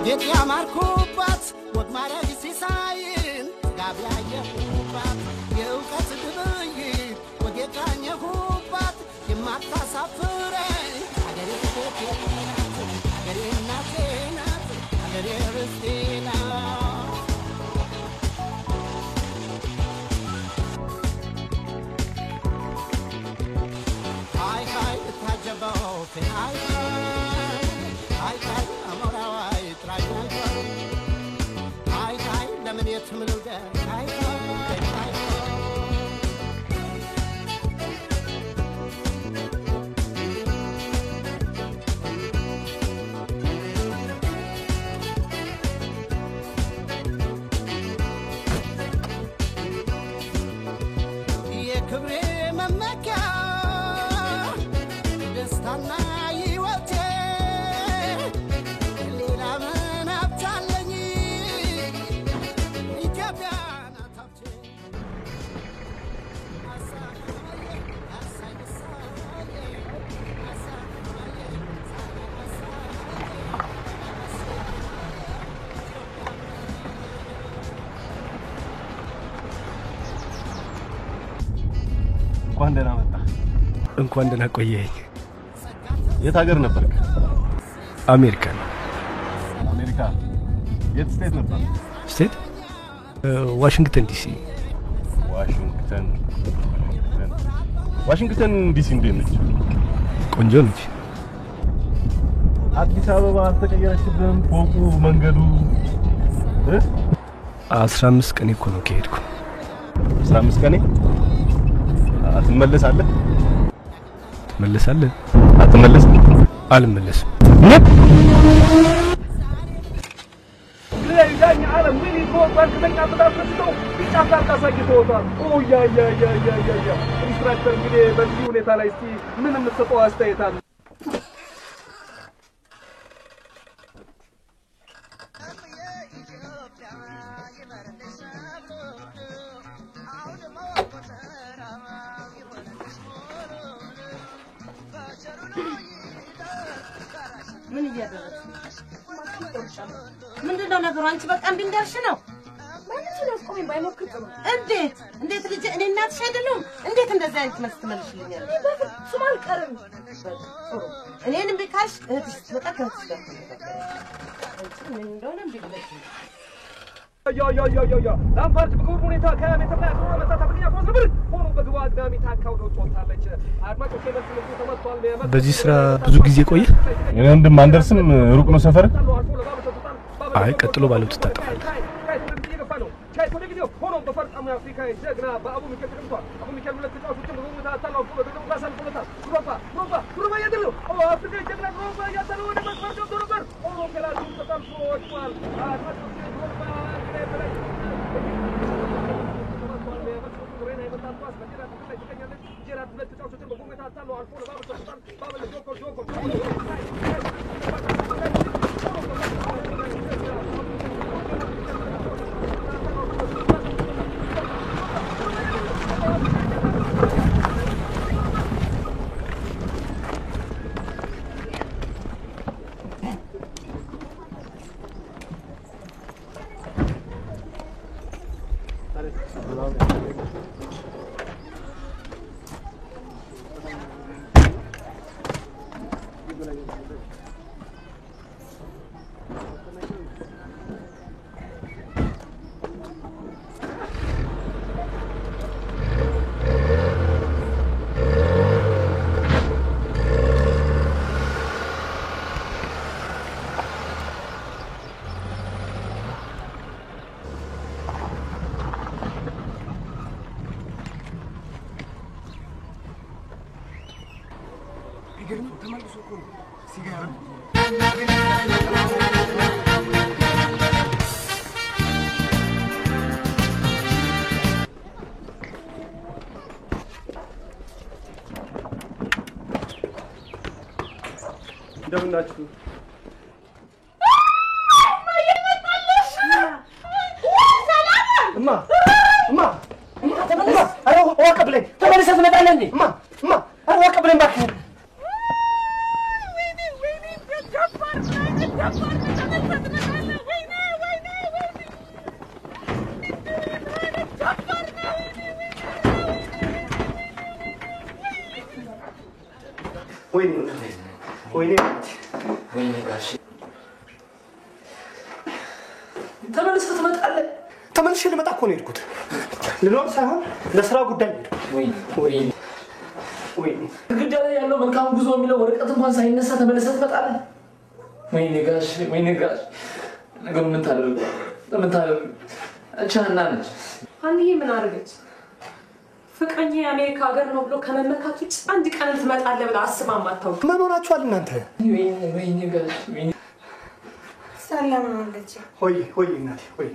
አጌጥ ያማርኩባት ወግ ማረግ ሲሳይን ጋቢያ የሁባት የእውቀት ግብይት ወግ የቃኘሁባት የማታሳፍረኝ አገሬ ቤቴ አገሬ እናቴ ናት አገሬ ርስቴ ናት ሃይ ሃይ ታጀበው ሃይ ሃይ ሃይ አሞራዋይ ትራይናል ሃይ ሃይ ለምን የትምሉደ ሃይ ሃይ የክብሬ መመኪያ ደስታና ሕይወቴ ሌላ ምን አብታለኝ ኢትዮጵያ ናት ሀብቴ እንኳን ደህና መጣ እንኳን ደህና ቆየኝ የት ሀገር ነበርክ አሜሪካ የት ስቴት ነበር ስቴት ዋሽንግተን ዲሲ ዋሽንግተን ዲሲ እንዴት ነች ቆንጆ ነች አዲስ አበባ አልተቀየረችብህም ፎቁ መንገዱ 15 ቀን እኮ ነው ከሄድኩ 15 ቀን አትመለሳለህ አትመለስም አልመለስም ለይዳኛ ዓለም ምን ይፎት ባንከኛ ተጣጣው ይጫፋር ታሳይቶታ ያ ኢንስትራክተር እንግዲህ በዚህ ሁኔታ ላይ እስቲ ምን እንሰጠው አስተያየት አለ ምን እያደረግሽ ምንድነው ነገሩ አንቺ በቃ እንድንደርሽ ነው ማለት ነው ቆይ ባይሞክር ጥሩ እንዴት ልጅ እኔ እናትሽ አይደለም እንዴት እንደዛ አይነት መልስ ትመልሽልኛል በፍጹም አልቀርም እኔንም ቢካሽ እህትሽ ትመጣ ከእህትሽ ጋር ምን እንደሆነ ቢልሽ ያ ላምፓርድ በኩል ሁኔታ ከሜትር ላይ አጥሮ መታታብኛ ቆዝብር ሆኖ በግባ አዳሚ ታካው ነው ጾታለች አድማጮች የመስሉ ተመቷል በዚህ ስራ ብዙ ጊዜ ቆየ እኔ ወንድም አንደርስም ሩቅ ነው ሰፈር አይ ቀጥሎ ባለው ተጣጣፋለህ ሆኖ በፈርጣሙ አፍሪካ ጀግና በአቡ ሚካኤል ተቀምጧል አቡ ሚካኤል ሁለት ተጫዋቾችን በሙታ ታላው በደም ጋሳል ፖለታ ግሩባ ያደለው አፍሪካ ጀግና ግሩባ ያደለው ወደ መስመር ገብቶ ነበር ሆኖ ከላቱ በጣም ሾዋል አድማጮች ግሩባ እንደምናችሁ እማ ተመለስ አረው ወቀብለኝ ተመለስ ትመጣለህ እንዴ እማ አረው ወቀብለኝ ባክህ ወይኔ ወይኔ ጋሽ ተመልሰህ ትመጣለህ? ተመልሼ ልመጣ እኮ ነው የሄድኩት። ልኖር ሳይሆን ለስራ ጉዳይ ነው። ወይኔ ግዳ ላይ ያለው መልካም ጉዞ የሚለው ወረቀት እንኳን ሳይነሳ ተመልሰህ ትመጣለህ? ወይኔ ጋሽ ነገ ምን ታደርግ? ቻና ነች አንዬ ምን አደረገች? ፍቅረኛ የአሜሪካ ሀገር ነው ብሎ ከመመካት ውጭ አንድ ቀን ትመጣለህ ብላ አስባ ማታውቅ ምን ሆናችኋል እናንተ? ወይኔ ጋሽ ሰላም አለች። ሆይ እናቴ ሆይ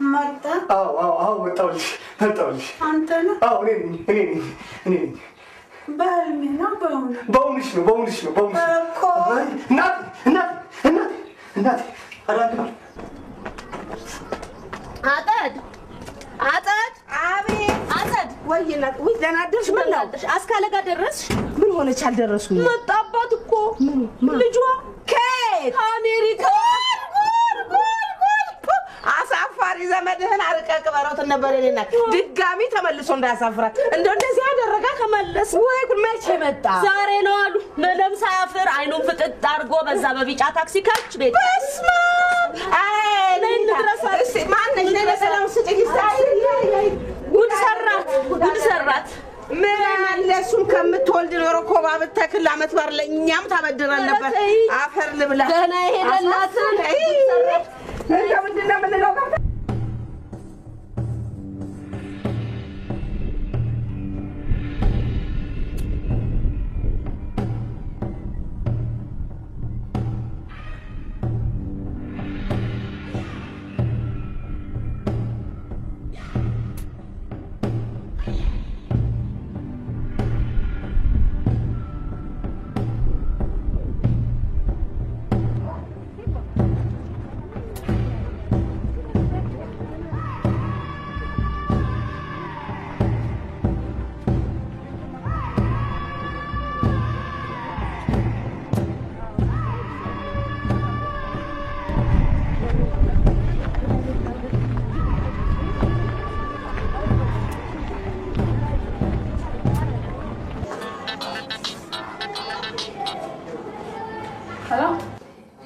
መጣ? አዎ መጣሁልሽ። አንተ ነህ? አዎ እኔ ነኝ። በህልሜ ነው በእውነትሽ ነው እኮ እናቴ አጠድ አቤት ወይናት ወይ ደህና አደርሽ? ምን ነው አስካለ ጋር ደረስሽ? ምን ሆነች? አልደረስኩም። መጣባት እኮ ልጇ ከየት? አሜሪካ። አሳፋሪ ዘመድህን አርቀህ ቅበረው ነበር የኔና ድጋሚ ተመልሶ እንዳያሳፍራት እንደዚህ ያደረጋ ተመለስ ወይ መቼ መጣ? ዛሬ ነው አሉ። ምንም ሳያፍር አይኑን ፍጥጥ አድርጎ በዛ በቢጫ ታክሲ ከች ቤት በስማ እስቲ ማነሽ ለሰላም ስጥኝ ጉድ ሰራት ምን አለሱም ከምትወልድ ኖሮ ኮባ ብትተክል አመት ባር ለኛም ታበድረን ነበር። አፈር ልብላ ገና ይሄደላት ምንድነው ምንለው?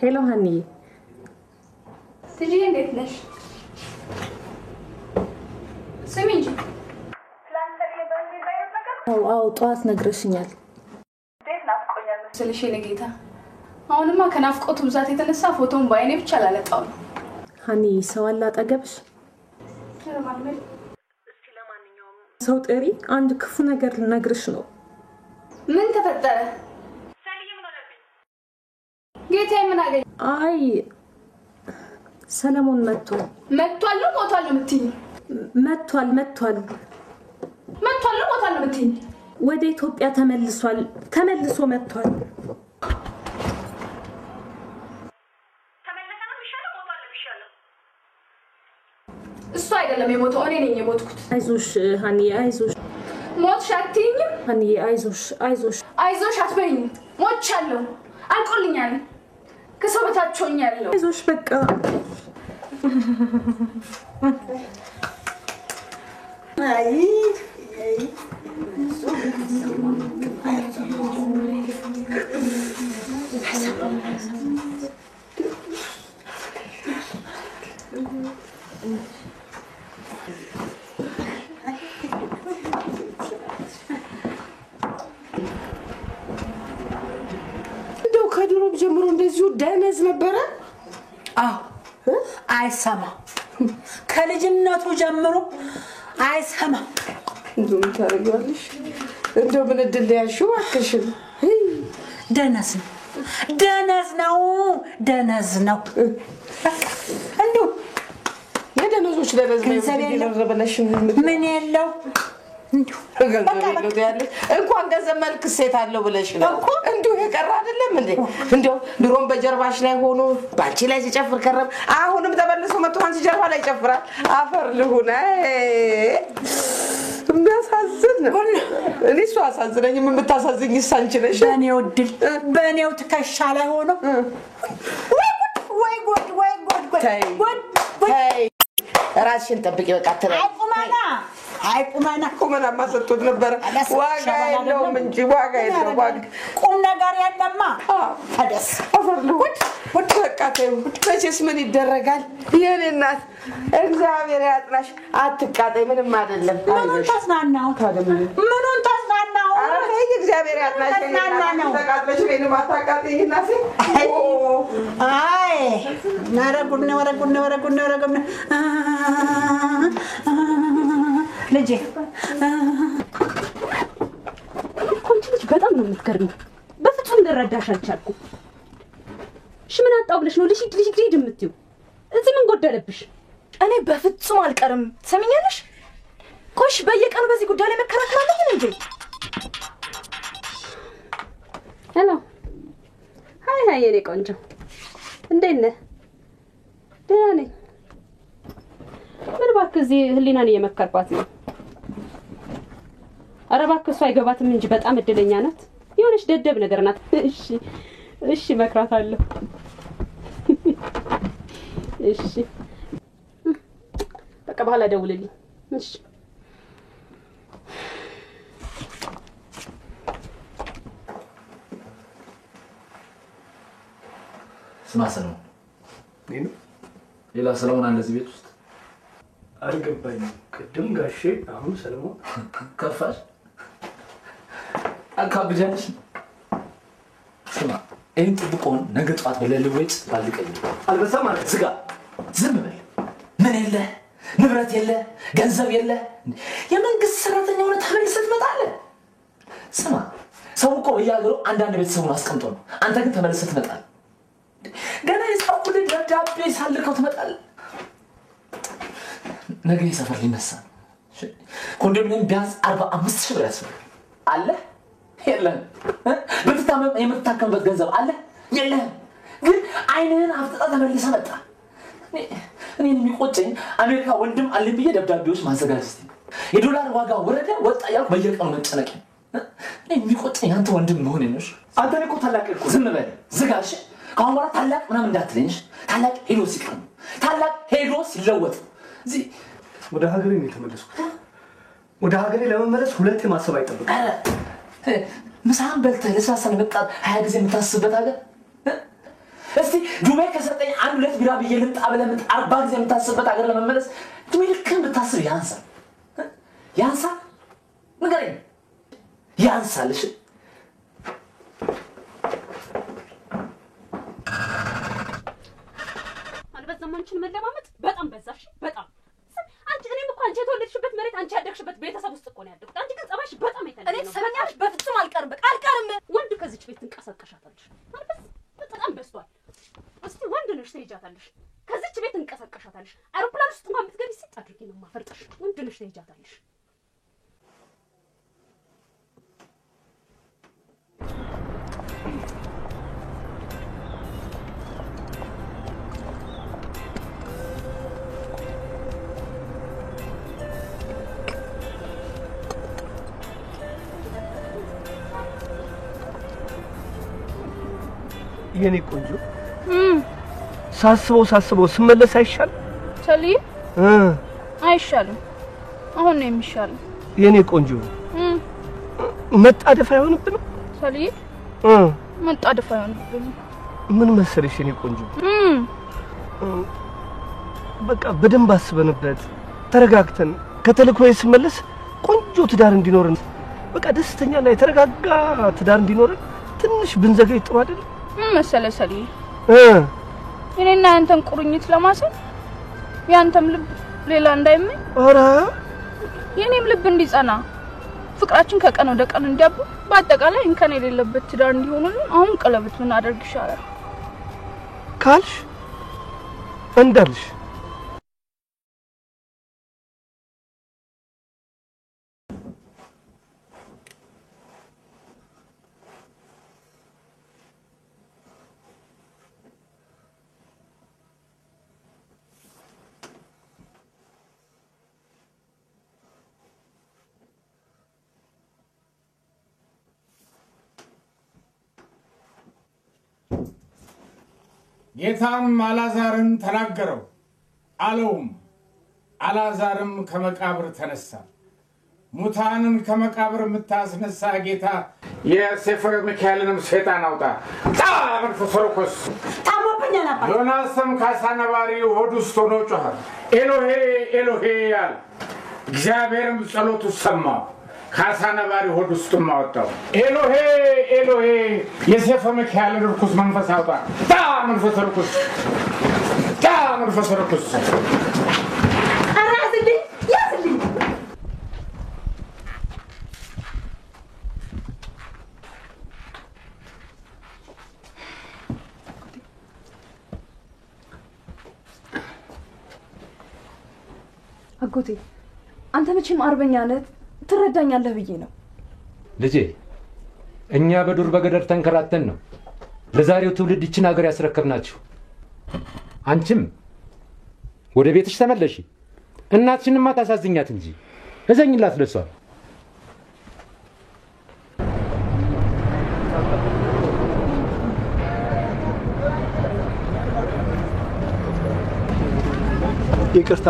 ሄሎ ሃኒዬ ትጂ እንዴት ነሽ? ስሚ እንጂ አዎ ጠዋት ነግረሽኛል። እንዴት ናፍቆኛል ስልሽ ለጌታ አሁንማ ከናፍቆቱ ብዛት የተነሳ ፎቶውን ባይኔ ብቻ ላለጣው ነው። ሃኒዬ ሰው አለ አጠገብሽ? ሰው ጥሪ አንድ ክፉ ነገር ልነግርሽ ነው። ምን ተፈጠረ? ጌታዬ ምን አገኘ? አይ ሰለሞን መጥቷል ነው ሞቷል የምትይኝ? መጥቷል ነው ሞቷል የምትይኝ? ወደ ኢትዮጵያ ተመልሶ መጥቷል። ተመለሰ ነው የሚሻለው ሞቷል የሚሻለው? እሱ አይደለም የሞተው እኔ ነኝ የሞትኩት። አይዞሽ ሃኒዬ አይዞሽ። ሞትሽ አትይኝም? ሃኒዬ አይዞሽ አትበይኝ። ሞቻለሁ አልቆልኛል ከሰው በታች ሆኛለሁ። አይዞሽ በቃ አይ ከድሮም ጀምሮ እንደዚሁ ደነዝ ነበረ። አይሰማ ከልጅነቱ ጀምሮ አይሰማ። እንደው ታረጋለሽ እንደው ምን እድል ያሽው አከሽን ደነዝ ነው እንደው የደነዞች ደነዝ ነው ረበለሽ ምን የለው እንኳን ገንዘብ መልክ ሴት አለው ብለሽ ነው እንዴው የቀረ አይደለም እንዴ? እንደው ድሮም በጀርባሽ ላይ ሆኖ ባንቺ ላይ ሲጨፍር ከረም አሁንም ተመልሶ መጥቶ አንቺ ጀርባ ላይ ይጨፍራል። አፈር ልሁን የሚያሳዝን እኔ እሱ አሳዝነኝ የምታሳዝኝ ሳንቺ ነሽ። በኔው ትከሻ ላይ ሆኖ ወይ ጉድ ተይ ራስሽን ጠብቂ በቃ ተራ አይ ቁመናማ ሰጥቶት ነበር ዋጋ የለውም እንጂ ዋጋ የለውም ቁም ነገር የለማ ፈደስ አፈርሉ ወድ በቃተው መቼስ ምን ይደረጋል የኔ እናት እግዚአብሔር ያጥናሽ አትቃጠይ ምንም አይደለም ምኑን ተጽናናው ምኑን ተጽናናው አረ እግዚአብሔር ያጥናሽ ተቃጥለሽ ወይንም አታቃጠይ እናቴ አይ ወረጉነ ልጄ ኮንቺ በጣም ነው የምትገርሚው በፍጹም ልረዳሽ አልቻልኩም እሺ ምን አጣው ብለሽ ነው ልጅ የምትይው እዚህ ምን ጎደለብሽ እኔ በፍጹም አልቀርም ሰሚኛለሽ ኮሽ በየቀኑ በዚህ ጉዳይ ላይ መከራከር አለብን እንዴ ሄሎ ሃይ የኔ ቆንጆ እንዴት ነህ ደህና ነኝ ምን እባክህ እዚህ ህሊናን እየመከርኳት ነው ኧረ እባክህ እሷ አይገባትም እንጂ በጣም እድለኛ ናት የሆነች ደደብ ነገር ናት እሺ መክራታለሁ እሺ በቃ በኋላ ደውልልኝ እሺ ስማ ሰለሞን ሌላ ሰለሞን አለ እዚህ ቤት ውስጥ አልገባኝም ቅድም ጋሼ አሁን ሰለሞን ከፋሽ አካብጃለሽ ስማ ይህን ጥብቆን ነገ ጠዋት በለልወጭ ባልቀኝ አልበሳም ማለት ዝጋ ዝም በል ምን የለ ንብረት የለ ገንዘብ የለ የመንግስት ሰራተኛ ሆነ ተመልሰህ ትመጣለህ ስማ ሰው እኮ በየሀገሩ አንዳንድ ቤተሰቡን አስቀምጦ ነው አንተ ግን ተመልሰህ ትመጣለህ ገና የጻፍኩልህ ደብዳቤ ሳልከው ትመጣለህ ነገ ሰፈር ሊነሳ ኮንዶሚኒየም ቢያንስ 45,000 ብር ያስፈልጋል አለ የለም በፍታመም የምትታከምበት ገንዘብ አለ የለም ግን አይነን አፍጥጣ ተመልሰህ መጣ እኔን የሚቆጨኝ አሜሪካ ወንድም አለኝ ብዬ ደብዳቤዎች ማዘጋጀት የዶላር ዋጋ ወረደ ወጣ ያልኩ በየቀኑ መጨነቅ እኔ የሚቆጨኝ አንተ ወንድም መሆን ነው አንተ እኮ ታላቅ እኮ ዝም በል ዝጋሽ ካሁን በኋላ ታላቅ ምናምን እንዳትለኝሽ ታላቅ ሄዶ ሲቀር ታላቅ ሄዶ ሲለወጥ እዚህ ወደ ሀገሬ ነው የተመለስኩት ወደ ሀገሬ ለመመለስ ሁለቴ ማሰብ አይጠብቅም አረ ምሳን በልተህ ለሳሳን መጣት 20 ጊዜ የምታስብበት አለ እስቲ ዱባይ ከሰጠኝ አንድ ሁለት ቢራ ብዬ ልምጣ ብለህ 40 ጊዜ የምታስብበት ሀገር ለመመለስ ትምልክም ብታስብ ያንሳ ንገረኝ ያንሳልሽ አልበዛማንችን መለማመጥ በጣም በዛሽ በጣም አንቺ እኔም እኮ አንቺ የተወለድሽበት መሬት አንቺ ያደግሽበት ቤተሰብ ውስጥ እኮ ነው ያደግኩት አንቺ ግን ጸባይሽ በጣም የተለየ ነው እኔ ሰማኛለሽ በፍጹም አልቀርም በቃ አልቀርም ወንድ ከዚች ቤት እንቀሳቀሻታለሽ በጣም በስቷል እስቲ ወንድ ነሽ ትሄጃታለሽ ከዚች ቤት እንቀሳቀሻታለሽ አውሮፕላን ውስጥ እንኳን ብትገቢ ሲጥ አድርጊ ነው ማፈርጥሽ ወንድ ነሽ ትሄጃታለሽ የኔ ቆንጆ ሳስበው ስመለስ አይሻል ሰሊ አይሻልም አሁን ነው የሚሻለው የኔ ቆንጆ መጣደፍ አይሆንብንም ሰሊ መጣደፍ አይሆንብንም ምን መሰለሽ የኔ ቆንጆ በቃ በደንብ አስበንበት ተረጋግተን ከተልኮዬ ስመለስ ቆንጆ ትዳር እንዲኖርን በቃ ደስተኛ ላይ ተረጋጋ ትዳር እንዲኖርን ትንሽ ብንዘገይ ጥሩ አይደል መሰለ ሰሊ እኔና አንተን ቁርኝት ለማሰብ ያንተም ልብ ሌላ እንዳይመኝ ኧረ የኔም ልብ እንዲጸና ፍቅራችን ከቀን ወደ ቀን እንዲያብብ በአጠቃላይ እንከን የሌለበት ትዳር እንዲሆንልን አሁን ቀለበት ምን አደርግ ይሻላል ካልሽ እንዳልሽ ጌታም አላዛርን ተናገረው አለውም አላዛርም ከመቃብር ተነሳ ሙታንን ከመቃብር የምታስነሳ ጌታ የሴፈ ሚካኤልንም ሰይጣን አውጣ መንፈስ ርኩስ ታሞብኛል አባ ዮናስም ካሳነባሪ ሆድ ውስጥ ሆኖ ጮኸ ኤሎሄ ኤሎሄ ያለ እግዚአብሔርም ጸሎቱ ሰማ ካሳነባሪ ሆድ ውስጥ ማወጣው ኤሎሄ ኤሎሄ የሴፈ ሚካኤልን ርኩስ መንፈስ አውጣ መንፈስ ርኩስ መንፈስ ርኩስ አራዝልኝ ያዝልኝ አጎቴ አንተ መቼም አርበኛ ነህ ትረዳኛለህ ብዬ ነው ልጄ እኛ በዱር በገደር ተንከራተን ነው ለዛሬው ትውልድ ይችን ሀገር ያስረከብናችሁ አንቺም ወደ ቤትሽ ተመለሺ እናትሽንማ ታሳዝኛት እንጂ እዘኝላት ለሷ ይቅርታ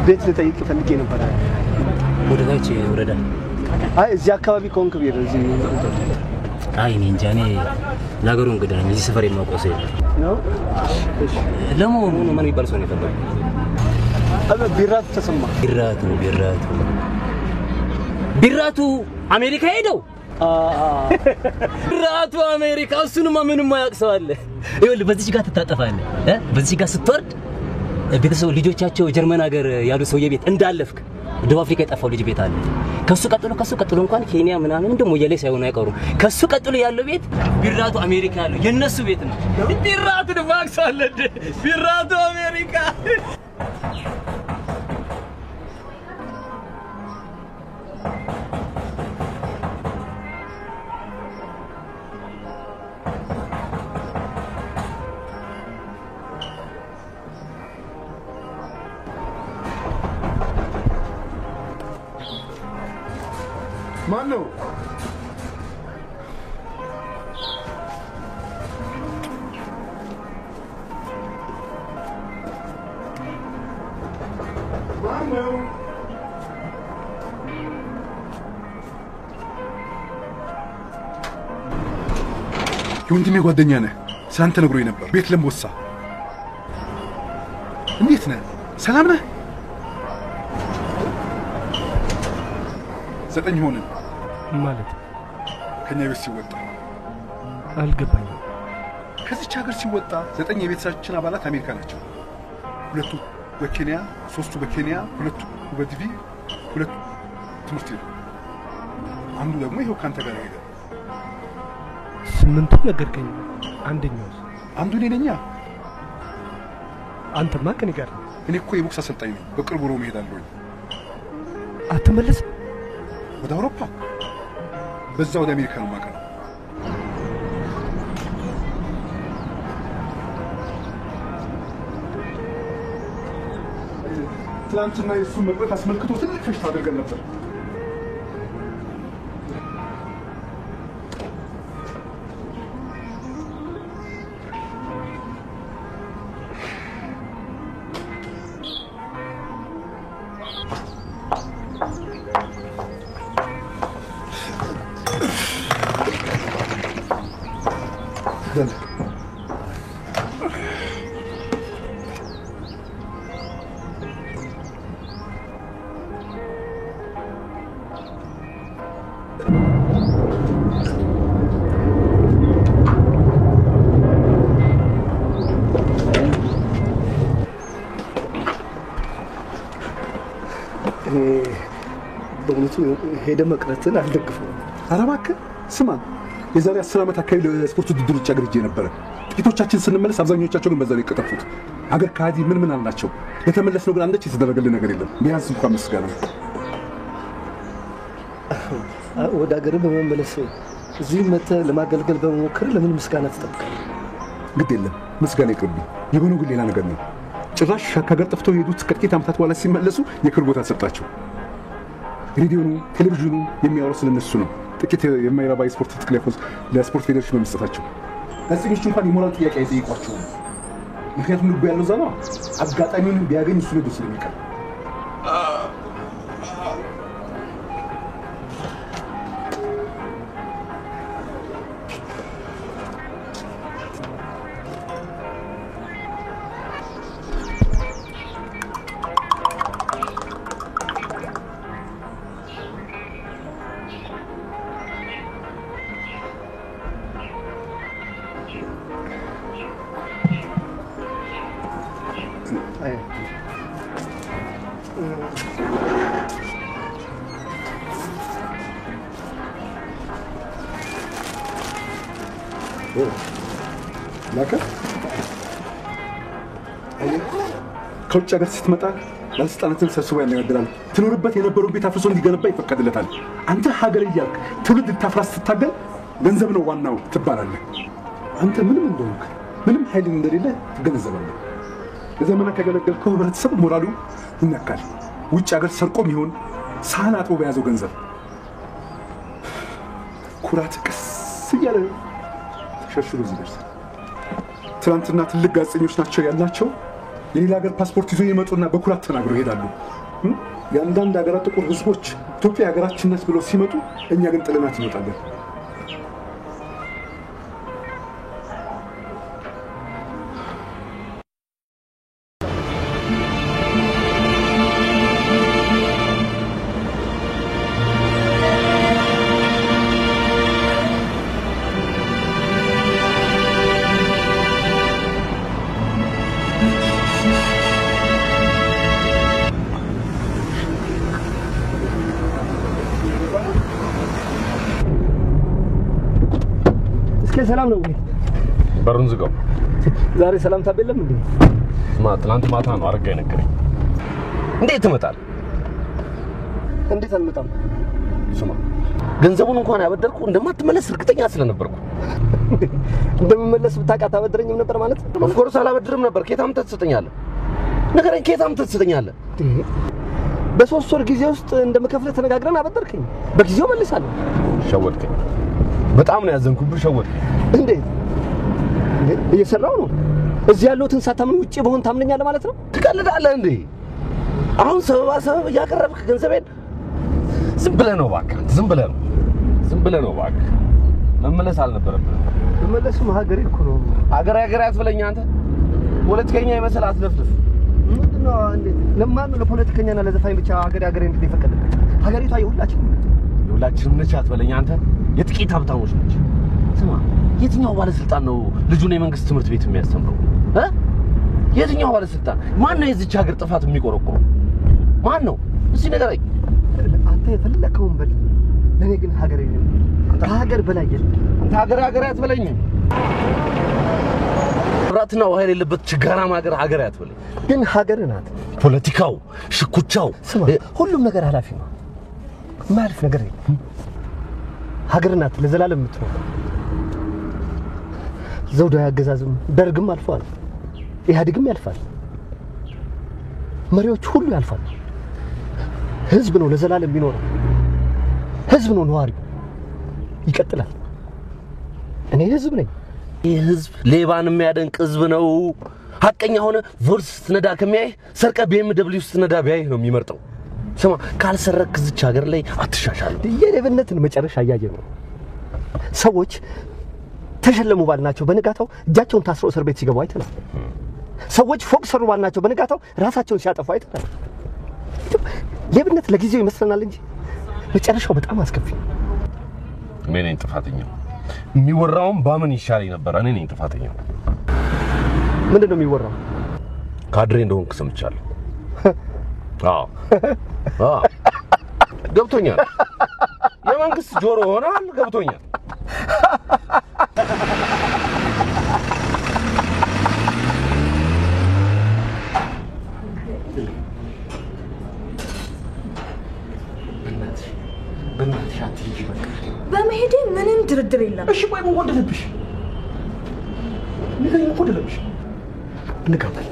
ቤት ልጠይቅ ፈልጌ ነበር ወደ ታች ወረዳ አይ እዚህ አካባቢ ኮንክ ቢር እዚህ አይ እኔ እንጃ እኔ ለሀገሩ እንግዳ ነኝ እዚህ ሰፈር የማውቀው ሰው የለም ነው ለመሆኑ ምን ይባል ሰው ነው የፈለገው ቢራቱ ተሰማ ቢራቱ አሜሪካ ሄደው ቢራቱ አሜሪካ እሱንማ ምንም አያውቅሰው አለ ይኸውልህ በዚህ ጋር ትታጠፋለህ በዚህ ጋር ስትወርድ ቤተሰብ ልጆቻቸው ጀርመን ሀገር ያሉ ሰውዬ ቤት እንዳለፍክ ደቡብ አፍሪካ የጠፋው ልጅ ቤት አለ ከሱ ቀጥሎ እንኳን ኬንያ ምናምን እንደሞ የለ ሳይሆን አይቀሩም ከሱ ቀጥሎ ያለው ቤት ቢራቱ አሜሪካ ያለው የነሱ ቤት ነው ቢራቱ ድባክስ አለ ቢራቱ አሜሪካ ማነው የወንድሜ ጓደኛ ነህ ስላንተ ነግሮኝ ነበር ቤት ለምወሳ እንዴት ነህ ሰላም ነህ ዘጠኝ ሆነን ማለት ከኛ ቤት ሲወጣ አልገባኝም ከዚች ሀገር ሲወጣ ዘጠኝ የቤተሰባችን አባላት አሜሪካ ናቸው ሁለቱ በኬንያ ሶስቱ በኬንያ ሁለቱ በዲቪ ሁለቱ ትምህርት ቤት አንዱ ደግሞ ይሄው ካንተ ጋር ሄደ ስምንቱ ነገርከኝ አንደኛው አንዱ እኔ ነኝ አንተማ ከኔ ጋር እኔ እኮ የቦክስ አሰልጣኝ ነኝ በቅርቡ ሮም ሄዳለሁ አትመለስም ወደ አውሮፓ በዛ ወደ አሜሪካ ነው ማቀር ትላንትና የሱ መቅረት አስመልክቶ ትልቅ ፈሽታ አድርገን ነበር ሄደ መቅረትን አልደግፈው አረባከ ስማ የዛሬ 10 ዓመት አካባቢ ለስፖርት ውድድር ውጭ አገር ሄጄ ነበር ጥቂቶቻችን ስንመለስ አብዛኞቻቸው ግን በዛ ላይ ቀጠፉት አገር ካዲ ምን አላቸው ለተመለስነው ግን አንዳች የተደረገልን ነገር የለም ቢያንስ እንኳን መስጋና ወደ አገር በመመለስ እዚህ መተ ለማገልገል በመሞከር ለምን ምስጋና ትጠብቃለህ ግድ የለም ምስጋና ይቅርብኝ የሆነው ግን ሌላ ነገር ነው ጭራሽ ከሀገር ጠፍተው የሄዱት ከጥቂት ዓመታት በኋላ ሲመለሱ የክብር ቦታ ተሰጣቸው ሬዲዮኑ ቴሌቪዥኑ የሚያወራው ስለነሱ ነው ጥቂት የማይረባ ስፖርት ትክክለኛ ለስፖርት ፌዴሬሽን በመስጠታቸው ጋዜጠኞች እንኳን የሞራል ጥያቄ አይጠይቋቸው ምክንያቱም ልቡ ያለው ዛና አጋጣሚውን ቢያገኝ እሱ ነው ስለሚቀር ላከ ከውጭ ሀገር ስትመጣ ባለስልጣናትን ሰብስቦ ያነጋግራል። ትኖርበት የነበረውን ቤት አፍርሶ እንዲገነባ ይፈቀድለታል። አንተ ሀገር እያልክ ትውልድ ልታፍራስ ስትታገል ገንዘብ ነው ዋናው ትባላለህ። አንተ ምንም እንደሆንክ ምንም ኃይል እንደሌለ ትገነዘባለህ። ለዘመናት ያገለገልከው ህብረተሰብ ሞራሉ ይነካል። ውጭ ሀገር ሰርቆም ይሆን ሳህን አጥቦ በያዘው ገንዘብ ኩራት ቀስ እያለ ተሸርሽሮ እዚህ ደርሳል። ትናንትና ትልቅ ጋዜጠኞች ናቸው ያልናቸው የሌላ ሀገር ፓስፖርት ይዞ ይመጡና በኩራት ተናግረው ይሄዳሉ። የአንዳንድ ሀገራት ጥቁር ህዝቦች ኢትዮጵያ ሀገራችን ናት ብለው ሲመጡ እኛ ግን ጥለናት እንወጣለን። ሰላም ነው ወይ? በሩን ዝጋው። ዛሬ ሰላም ታበለም እንዴ? ትናንት ማታ ነው አረጋ የነገረኝ። እንዴት ትመጣለህ? እንዴት አልመጣም? ስማ ገንዘቡን እንኳን ያበደርኩ እንደማትመለስ እርግጠኛ ስለነበርኩ እንደምመለስ ብታውቃት አበድረኝም ነበር ማለት ነው። ኦፍኮርስ አላበድርም ነበር። ከየት አምጥተህ ትሰጠኛለህ? ንገረኝ፣ ከየት አምጥተህ ትሰጠኛለህ? በ3 ወር ጊዜ ውስጥ እንደምከፍልህ ተነጋግረን አበደርከኝ። በጊዜው መልሳለሁ። ሸወድከኝ። በጣም ነው ያዘንኩብህ። ሸወድከኝ። እንዴት? እየሰራው ነው። እዚህ ያለውትን ሳታምን ውጪ በሆን ታምነኛለህ ማለት ነው? ትቀልዳለህ እንዴ? አሁን ሰበብ እያቀረብክ ገንዘቤን ዝም ብለህ ነው እባክህ። ዝም ብለህ ነው እባክህ። መመለስ አልነበረብህም። መመለስም ሀገሬ እኮ ነው። ሀገሬ አትበለኝ አንተ። ፖለቲከኛ ይመስል አትለፍልፍ። ምንድነው? እንዴት? ለማን ለፖለቲከኛና ለዘፋኝ ብቻ ሀገሬ እንዴት ይፈቀዳል? ሀገሪቷ የሁላችንም ነች አትበለኝ አንተ። የጥቂት ሀብታሞች ነች። ስማ የትኛው ባለስልጣን ነው ልጁን የመንግስት ትምህርት ቤት የሚያስተምረው? የትኛው ባለስልጣን? ማን ነው የዚች ሀገር ጥፋት የሚቆረቆረው? ማን ነው? እስቲ ንገረኝ። አንተ የፈለከውን በል። ለኔ ግን ሀገሬ ነው። ከሀገር በላይ የለም። አንተ ሀገሬ አትበለኝ። ብራትና ውሃ የሌለበት ችጋራም ሀገሬ አትበለኝ። ግን ሀገር ናት። ፖለቲካው፣ ሽኩቻው፣ ስማ ሁሉም ነገር ኃላፊ ነው። ማልፍ ነገር የለም። ሀገር ናት ለዘላለም የምትኖር። ዘውዳዊ አገዛዝም ደርግም አልፏል። ኢህአዴግም ያልፋል። መሪዎች ሁሉ ያልፋል። ህዝብ ነው ለዘላለም የሚኖረው። ህዝብ ነው ነዋሪው። ይቀጥላል። እኔ ህዝብ ነኝ። ይህ ህዝብ ሌባን የሚያደንቅ ህዝብ ነው። ሀቀኛ ሆነ ቮልስ ስትነዳ ከሚያይ ሰርቀ BMW ስትነዳ ቢያይ ነው የሚመርጠው። ስማ ካልሰረክ ዝች ሀገር ላይ አትሻሻል። የሌብነትን መጨረሻ ያያየ ነው። ሰዎች ተሸለሙ ባልናቸው በንጋታው እጃቸውን ታስረው እስር ቤት ሲገቡ አይተናል። ሰዎች ፎቅ ሰሩ ባልናቸው በንጋታው ራሳቸውን ሲያጠፉ አይተናል። ሌብነት ለጊዜው ይመስለናል እንጂ መጨረሻው በጣም አስከፊ ነው። እኔ ነኝ ጥፋተኛው። የሚወራውን ባምን ይሻለኝ ነበር። እኔ ነኝ ጥፋተኛው። ምንድነው የሚወራው? ካድሬ እንደሆንክ ሰምቻለሁ። ገብቶኛል። የመንግስት ጆሮ ሆናል። ገብቶኛል። በእናትሽ አትሂጂ በቃ። በመሄዴ ምንም ድርድር የለም። እሺ ቆይ ምን ጎደለብሽ? ምን ጎደለብሽ? እንጋባል።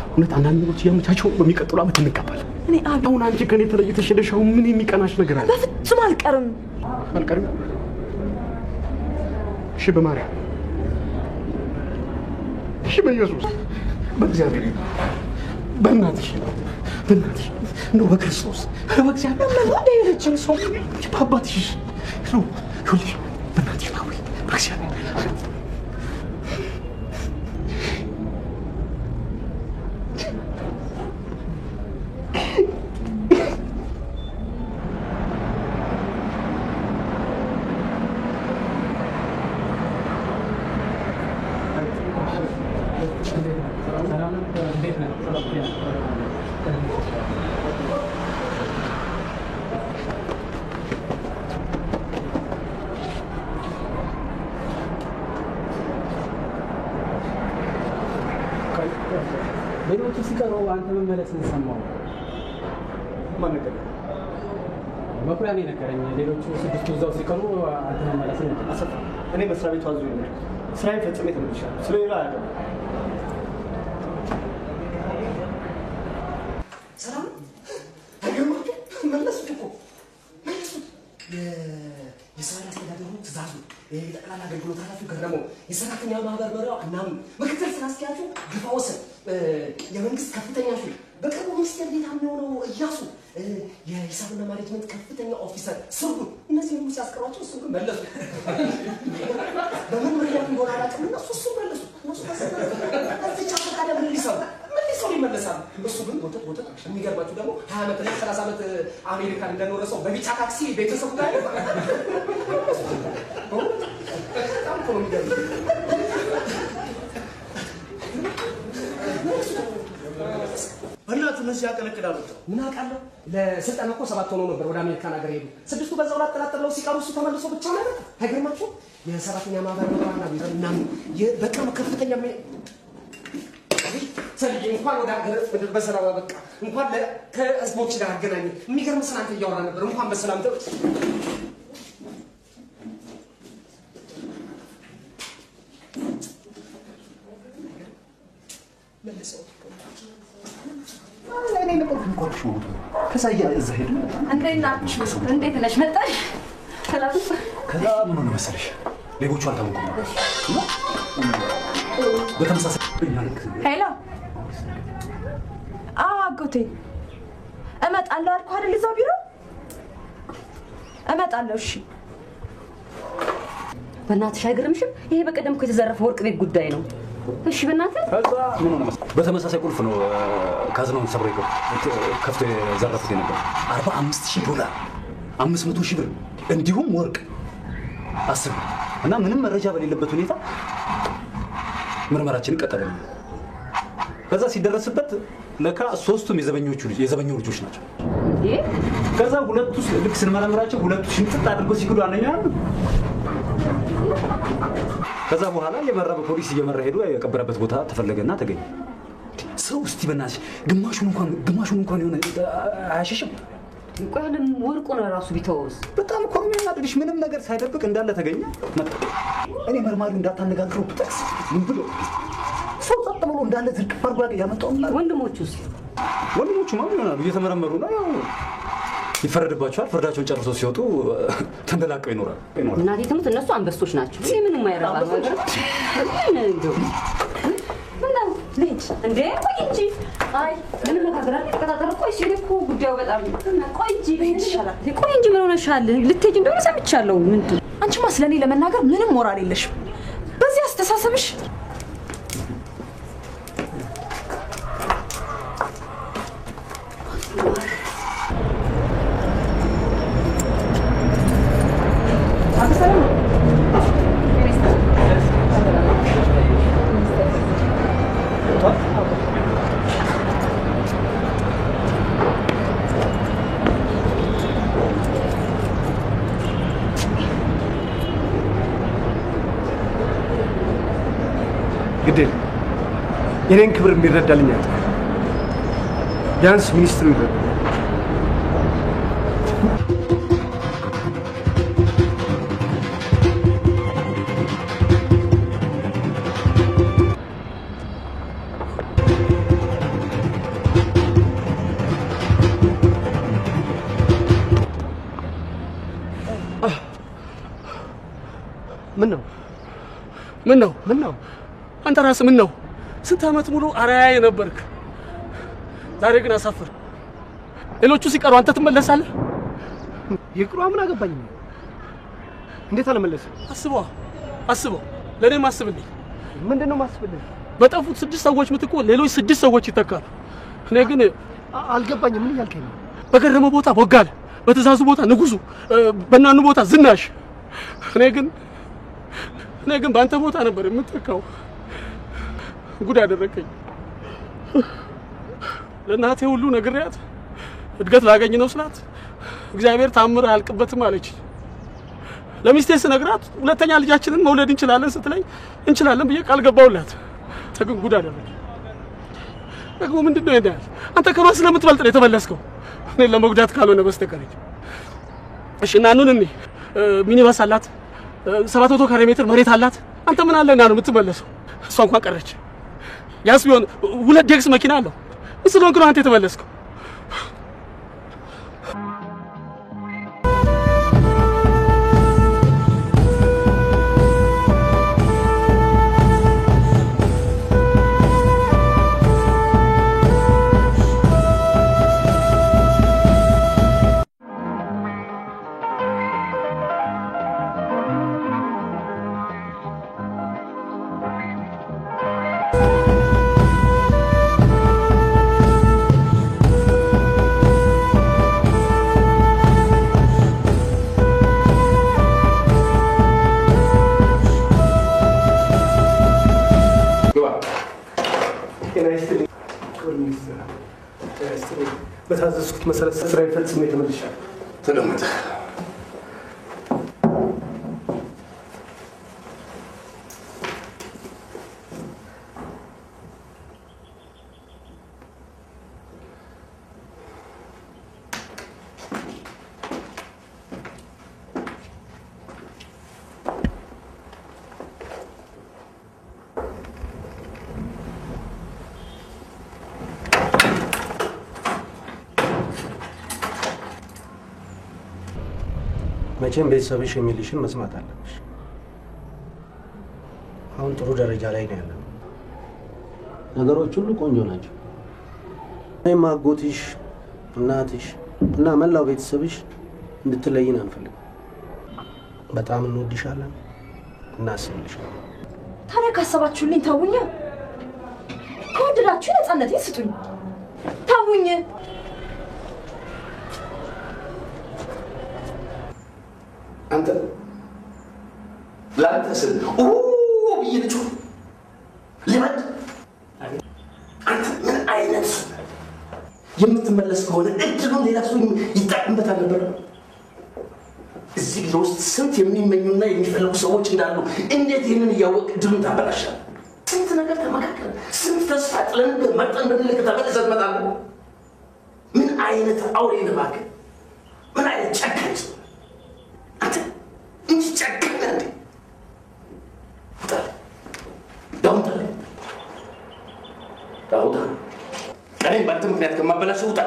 እውነት አንዳንድ ነገሮች እያመቻቸው በሚቀጥሉ ዓመት እንጋባል። እኔ አሁን አንቺ ከኔ ተለይተሽ ሄደሽ አሁን ምን የሚቀናሽ ነገር አለ? በፍጹም አልቀርም። አልቀርም? እሺ በማርያም፣ እሺ በኢየሱስ፣ በእግዚአብሔር፣ በእናትሽ እንደው በክርስቶስ በእግዚአብሔር ለማደረችኝ ሰው በአባትሽ ነው ሁሉ በእናትሽ ነው በእግዚአብሔር ሌሎቹ ሲቀሩ አንተ መመለስን ሰማሁ። ማን ነገረኝ? መኩሪያ ነው የነገረኝ። ሌሎቹ ስድስቱ እዛው ሲቀሩ አንተ መመለስን አሰፋ፣ እኔ መስሪያ ቤቱ አዞኝ ነው ስራዬን ፈጽሜ ተመልሻለሁ። ስለሌላ አያውቅም። ሰላም አይገርማችሁ? መለሱት እኮ የስራ አስተዳደሩ ትእዛዙ የጠቅላላ አገልግሎት ኃላፊው ገረመው የሰራተኛ ማህበር መሪው እናም ምክትል ስራ አስኪያጁ ግፋ ወሰን የመንግስት ከፍተኛ ሹም በቅርቡ ሚኒስቴር ዴኤታ የሚሆነው እያሱ የሂሳብና ማኔጅመንት ከፍተኛ ኦፊሰር ስርጉን እነዚህ ሁሉ ሲያስቀሯቸው እሱ ግን መለሱ። በምን ምክንያት እንደሆነ አላውቅም። እሱ መለሱ። እነሱ ብቻ ፈቃደ ምን ሊሰሩ ይመለሳሉ። እሱ ግን ወተት የሚገርማችሁ ደግሞ 20 ዓመት ላይ 30 ዓመት አሜሪካን እንደኖረ ሰው በቢጫ ታክሲ ቤተሰቡ ጋር በጣም እኮ ነው የሚገርመው። በእናትህ እነዚህ ያቀለቅላሉ። ምን አውቃለሁ። ለስልጠና እኮ 7 ሆነው ነበር ወደ አሜሪካን ሀገር ሄዱ። 6ቱ በዛው ላጠላጥለው ሲቀሩ እሱ ተመልሶ ብቻ ነበር። አይገርማችሁ? የሰራተኛ ማህበር መራና በቅርብ ከፍተኛ ሰልዬ እንኳን ወደ ሀገር ምድር በሰላም በቃ እንኳን ከህዝቦች ጋር አገናኘ። የሚገርም ስናንተ እያወራ ነበር። እንኳን በሰላም ደረስ መልሰው እኔ ነበር እንኳን ሹ ከዛ እዛ ሄዱ። እንዴት ናችሁ? እንዴት ነሽ? መጣሽ? ከዛ ምን ሆነ መሰለሽ ሌቦቹ አልታወቁም። በተመሳሳይ ሄሎ አጎቴ እመጣለሁ አልኩህ አይደል? እዛው ቢሮ እመጣለሁ። እሺ በእናትሽ አይገርምሽም? ይሄ በቀደም እኮ የተዘረፈ ወርቅ ቤት ጉዳይ ነው። እሺ በእናትህ ከዛ ምን ሆነ መሰለሽ በተመሳሳይ ቁልፍ ነው ካዝናውን ሰብሮ ከፍቶ የዘረፉት የነበር $45,000 $500,000 ብር እንዲሁም ወርቅ አስብ እና ምንም መረጃ በሌለበት ሁኔታ ምርመራችንን ቀጠልን። ከዛ ሲደረስበት ለካ ሶስቱም የዘበኞቹ ልጆች ናቸው። ከዛ ሁለቱ ልክ ስንመረምራቸው ሁለቱ ሽንጥጥ አድርገው ሲክዱ አንደኛው ከዛ በኋላ የመረበ ፖሊስ እየመራ ሄዶ የቀበረበት ቦታ ተፈለገና ተገኘ። ሰው እስቲ በእናትሽ ግማሹን እንኳን የሆነ አያሸሽም። እንኳንም ወርቁን ራሱ ቢተውስ በጣም እኮ ነው የሚያናድድሽ። ምንም ነገር ሳይደብቅ እንዳለ ተገኘ መጣ። እኔ መርማሪው እንዳታነጋግረው ብጠቅስ ምን ብሎ ሰው ጸጥ ብሎ እንዳለ ዝርቅፍ አድርጎ ያመጣው ወንድሞቹስ? ወንድሞቹማ ምን ይሆናሉ? እየተመረመሩ ነው። ያው ይፈረድባቸዋል። ፍርዳቸውን ጨርሰው ሲወጡ ተንደላቀው ይኖራል። እናቴ ትሙት እነሱ አንበሶች ናቸው። ይሄ ምንም የማይረባ ነገር ምን እንደው ምነው ልጅ እንዴ ቆይ እንጂ አይ ምን ነገር አለ ተከታተል። ቆይ ሲል እኮ ጉዳዩ በጣም ቆይ እንጂ ይሻላል። ቆይ እንጂ ምን ሆነሻል? ልትሄጂ እንደሆነ ሰምቻለሁ። ምንድን አንቺማ ስለኔ ለመናገር ምንም ሞራል የለሽም። በዚህ አስተሳሰብሽ ግዴ የኔን ክብር የሚረዳልኛል። ቢያንስ ሚኒስትሩ ይረዳል። ምን ነው አንተ ራስህ ምን ነው? ስንት ዓመት ሙሉ አራያ ነበርክ። ዛሬ ግን አሳፍር። ሌሎቹ ሲቀሩ አንተ ትመለሳለህ። ይቅሩ ምን አገባኝ? እንዴት አልመለስም? አስበው። ለኔም አስብልኝ። ምንድነው ማስብልኝ? በጠፉት 6 ሰዎች ምትኮ ሌሎች 6 ሰዎች ይተካሉ። እኔ ግን አልገባኝም። ምን ያልከኝ ነው? በገረመ ቦታ ቦጋለ፣ በትእዛዙ ቦታ ንጉሱ፣ በእናኑ ቦታ ዝናሽ። እኔ ግን በአንተ ቦታ ነበር የምትተካው። ጉድ አደረከኝ። ለእናቴ ሁሉ ነግሬያት እድገት ላገኝ ነው ስላት እግዚአብሔር ታምር አያልቅበትም አለች። ለሚስቴ ስነግራት ሁለተኛ ልጃችንን መውለድ እንችላለን ስትለኝ እንችላለን ብዬ ቃል ገባሁላት። ተግን ጉድ አደረከኝ። ደግሞ ምንድነው ይሄዳል? አንተ ከማን ስለምትበልጥ ነው የተመለስከው? እኔን ለመጉዳት ካልሆነ በስተቀር። እሺ እናኑን እንዴ ሚኒባስ አላት 700 ካሬ ሜትር መሬት አላት። አንተ ምን አለና ነው የምትመለሰው? እሷ እንኳን ቀረች። ያስ ቢሆን 2 ዴክስ መኪና አለው። ስለሆንክ ነው አንተ የተመለስከው። በታዘዝኩት መሰረት ስራዬን ፈጽሜ ተመልሻለሁ። ተቀመጥ። መቼም ቤተሰብሽ የሚልሽን መስማት አለብሽ። አሁን ጥሩ ደረጃ ላይ ነው ያለው። ነገሮች ሁሉ ቆንጆ ናቸው። እኔም አጎትሽ፣ እናትሽ እና መላው ቤተሰብሽ እንድትለይን አንፈልግም። በጣም እንወድሻለን፣ እናስብልሻለን። ታዲያ ካሰባችሁልኝ ተውኝ። ከወደዳችሁ ነፃነቴን ስጡኝ። ተውኝ። አንተ ላንተ ስል ብዬ ልጩ ልመድ። አንተ ምን አይነት የምትመለስ ከሆነ እድሉን ሌላ ሰው ይጠቅምበታል ነበር። እዚህ ቢሮ ውስጥ ስንት የሚመኙና የሚፈልጉ ሰዎች እንዳሉ እንዴት ይህንን እያወቅ እድሉን ታበላሻል? ስንት ነገር ተመካከል፣ ስንት ተስፋ ጥለንበት መርጠን ብንልክ ተመልሰን ትመጣለህ። ምን አይነት አውሬ ነህ እባክህ! ምን አይነት ጨካኝ ሰው አንተ! እንጂ ጨካኝ ነህ እንዴ! ውጣ! ውጣ! እኔም በአንተ ምክንያት ከማበላሸው ውጣ!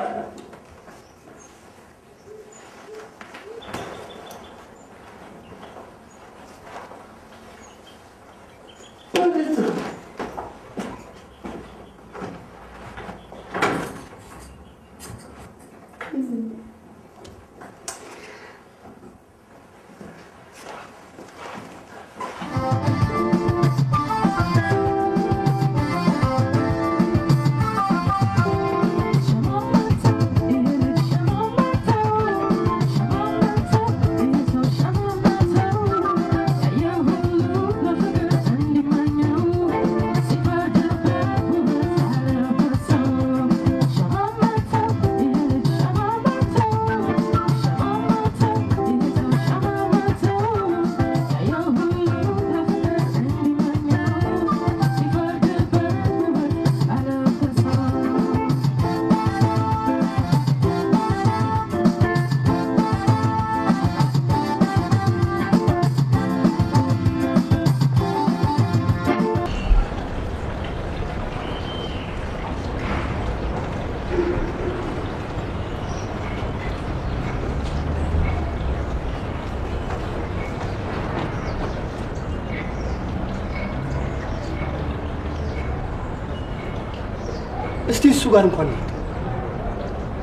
እስቲ እሱ ጋር እንኳን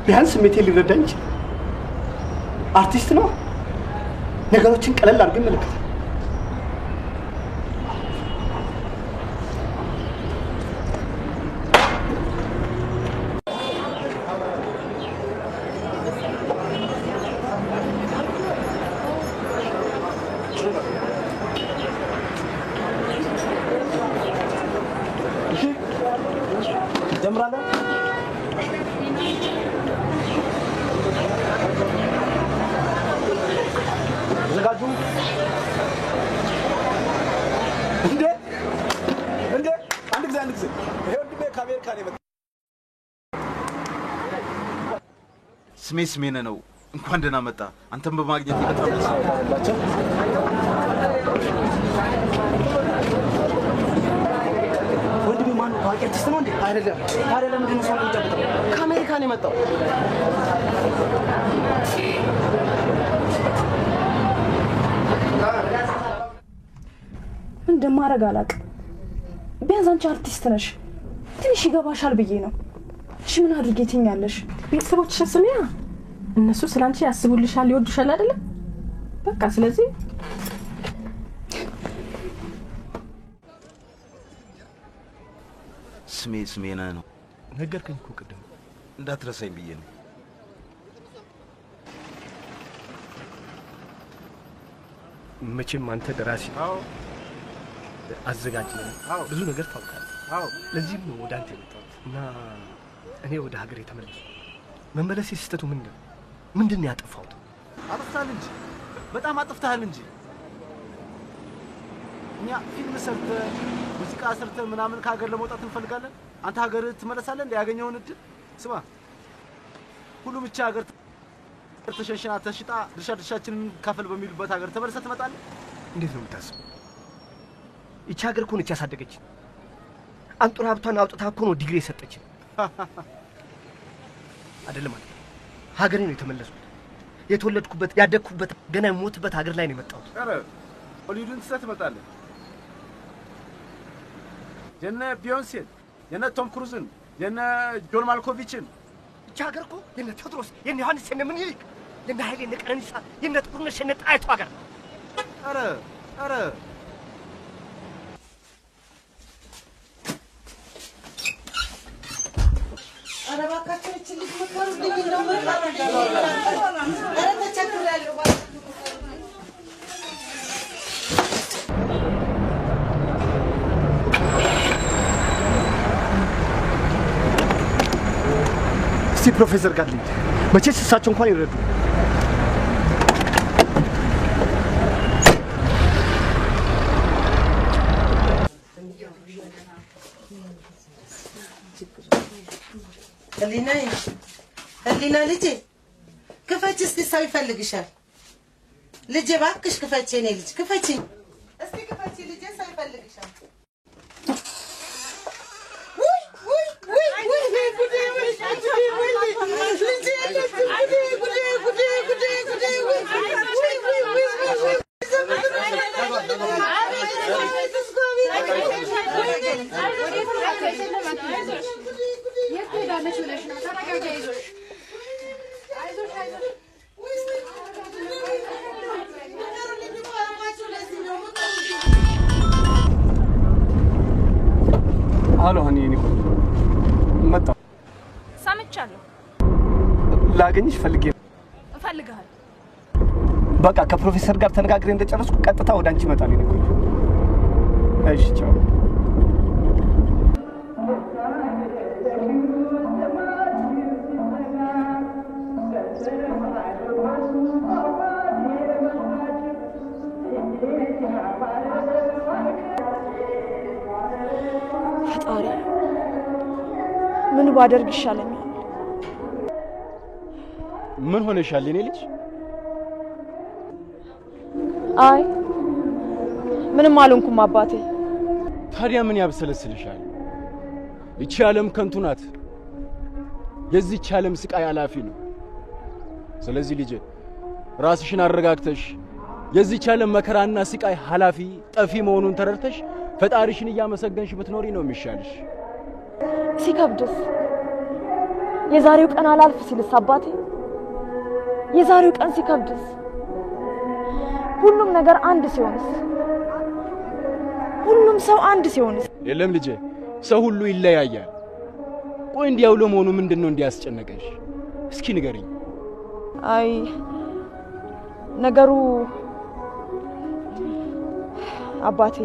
ቢያንስ ስሜቴን ሊረዳኝ ይችላል። አርቲስት ነው። ነገሮችን ቀለል አድርገን እንመለከታለን። ጀምራለህ? ተዘጋጁ። እንዴ አንድ ጊዜ ይሄ ወንድሜ ከአሜሪካ ነው የመጣው። ስሜ ስሜነ ነው። እንኳን ደህና መጣ። አንተም በማግኘት በጣም ደስ ይላል። ወንድሜ ማን ነው? ታዋቂ አርቲስት ነው እንዴ? አይደለም። ታዲያ ለምንድን ነው ሰው የሚጨብጠው? ከአሜሪካ ነው የመጣው። ምን እንደማደርግ አላውቅም። ቢያንስ አንቺ አርቲስት ነሽ፣ ትንሽ ይገባሻል ብዬ ነው። እሺ ምን አድርጌ ትኛለሽ? ቤተሰቦችሽን ስሚያ። እነሱ ስላንቺ ያስቡልሻል፣ ይወዱሻል አይደለም? በቃ ስለዚህ ስሜ ስሜነ ነው። ነገርከኝ እኮ ቅድም። እንዳትረሳኝ ብዬ ነው። መቼም አንተ ደራሲ አዘጋጅ ብዙ ነገር ታውቃለህ። ለዚህም ነው ወደ አንተ የመጣሁት እና እኔ ወደ ሀገር የተመለሱ መመለሴ ስህተቱ ምንድን ነው ያጠፋሁት? አጥፍተሃል እንጂ በጣም አጥፍተሃል እንጂ። እኛ ፊልም ሰርተህ ሙዚቃ ሰርተህ ምናምን ከሀገር ለመውጣት እንፈልጋለን። አንተ ሀገር ትመለሳለህ እንደ ያገኘውን እድል። ስማ ሁሉም ብቻ ሀገር ተሸንሽና ተሽጣ ድርሻችንን ካፈል በሚሉበት ሀገር ተመልሰህ ትመጣለህ። እንዴት ነው የምታስበው? ይቺ ሀገር እኮ ነች ያሳደገችን። አንጡራ ሀብቷን አውጥታ እኮ ነው ዲግሪ የሰጠችን። አይደለም ማለት ሀገሬ ነው የተመለስኩት። የተወለድኩበት ያደግኩበት ገና የምሞትበት ሀገር ላይ ነው የመጣሁት። ኧረ ሆሊውድን ትተህ ትመጣለህ። የነ ቢዮንሴን፣ የነ ቶም ክሩዝን፣ የነ ጆን ማልኮቪችን ይቺ ሀገር እኮ የነ ቴዎድሮስ፣ የነ ዮሐንስ፣ የነ ምኒልክ፣ የነ ኃይሌ፣ የነ ቀነኒሳ፣ የነ ጥሩነሽ፣ የነ ጣይቱ ሀገር። ኧረ እባካችሁ እችን ልጅ መከሩልኝ እንደው ኧረ ተቸግሬያለሁ። እስቲ ፕሮፌሰር ጋር ልሂድ። መቼስ እሳቸው እንኳን ይረዱ። ህሊና ልጄ ክፈች እስቲ፣ ሰው ይፈልግሻል። ልጄ እባክሽ ክፈች፣ የኔ ልጅ ክፈችኝ እስቲ ክፈች ልጄ፣ ሰው ይፈልግሻል። አሎ ሀኒ፣ እኔ እኮ መጣሁ። ሰምቻለሁ። ላገኝሽ ፈልጌ እፈልግሃለሁ። በቃ ከፕሮፌሰር ጋር ተነጋግሬ እንደጨረስኩ ቀጥታ ወደ አንቺ እመጣለሁ። እኔ እኮ እሺ፣ ቻው። ፈጣሪ ምን ባደርግ ይሻለኛል? ምን ሆነሻል የኔ ልጅ? አይ ምንም አልሆንኩም አባቴ። ታዲያ ምን ያብሰለስልሻል? ይቺ ዓለም ከንቱ ናት። የዚህች ዓለም ስቃይ አላፊ ነው። ስለዚህ ልጄ ራስሽን አረጋግተሽ የዚህች ዓለም መከራና ስቃይ ኃላፊ ጠፊ መሆኑን ተረድተሽ ፈጣሪሽን እያመሰገንሽ ብትኖሪ ነው የሚሻልሽ። ሲከብድስ የዛሬው ቀን አላልፍ ሲልስ አባቴ፣ የዛሬው ቀን ሲከብድስ፣ ሁሉም ነገር አንድ ሲሆንስ፣ ሁሉም ሰው አንድ ሲሆንስ? የለም ልጄ፣ ሰው ሁሉ ይለያያል። ቆይ እንዲያው ለመሆኑ ምንድነው እንዲያስጨነቀሽ? እስኪ ንገሪኝ። አይ ነገሩ አባቴ፣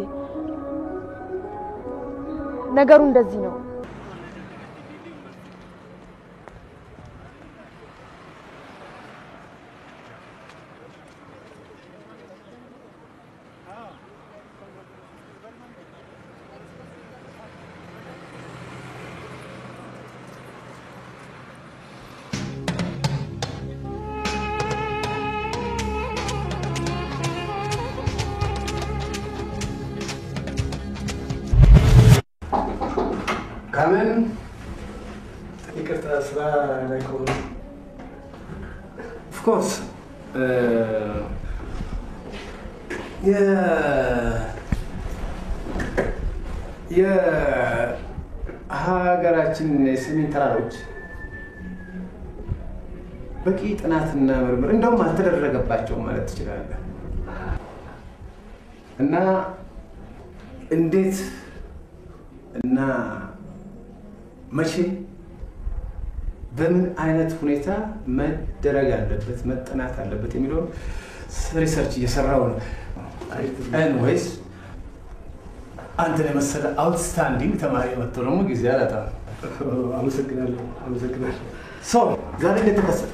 ነገሩ እንደዚህ ነው። ለምን ይቅርታ ስራ ላይ ከሆነ ኦፍኮርስ የሀገራችን የሰሜን ተራሮች በቂ ጥናትና ምርምር እንደውም አልተደረገባቸውም ማለት ትችላለህ። እና እንዴት እና መቼ በምን አይነት ሁኔታ መደረግ አለበት መጠናት አለበት የሚለውን ሪሰርች እየሰራው ነው። ኤንዌይስ አንተን የመሰለ አውትስታንዲንግ ተማሪ መጥቶ ደግሞ ጊዜ አላጣም። አመሰግናለሁ። ሰው ዛሬ እንዴት ተከሰተ?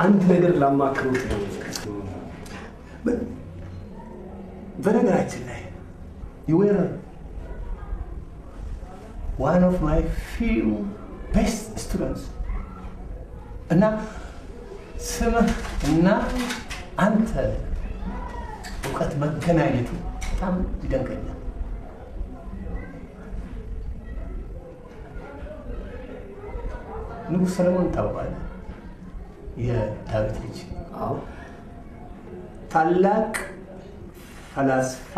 አንድ ነገር ላማክሩት ነው። በነገራችን ላይ you were one of my few best students እና ስምህ እና አንተ እውቀት መገናኘቱ በጣም ይደንቀኛል። ንጉሥ ሰለሞን ታውቃለህ? የዳዊት ልጅ። አዎ። ታላቅ ፈላስፋ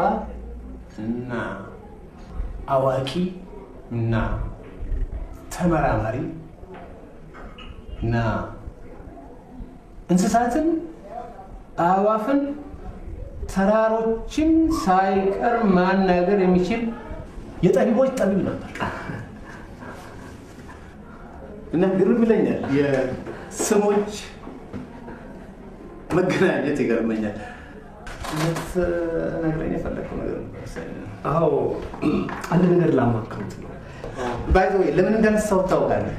እና አዋቂ እና ተመራማሪ እና እንስሳትን፣ አዕዋፍን፣ ተራሮችን ሳይቀር ማናገር የሚችል የጠቢቦች ጠቢብ ነበር እና ግርም ይለኛል። የስሞች መገናኘት ይገርመኛል። ልትነግረኝ የፈለግከው ነገር ነበር? አዎ፣ አንድ ነገር ላማክሩት ነው። ባይ ዘ ዌይ ለምን እንዳነሳሁት ታውቃለህ?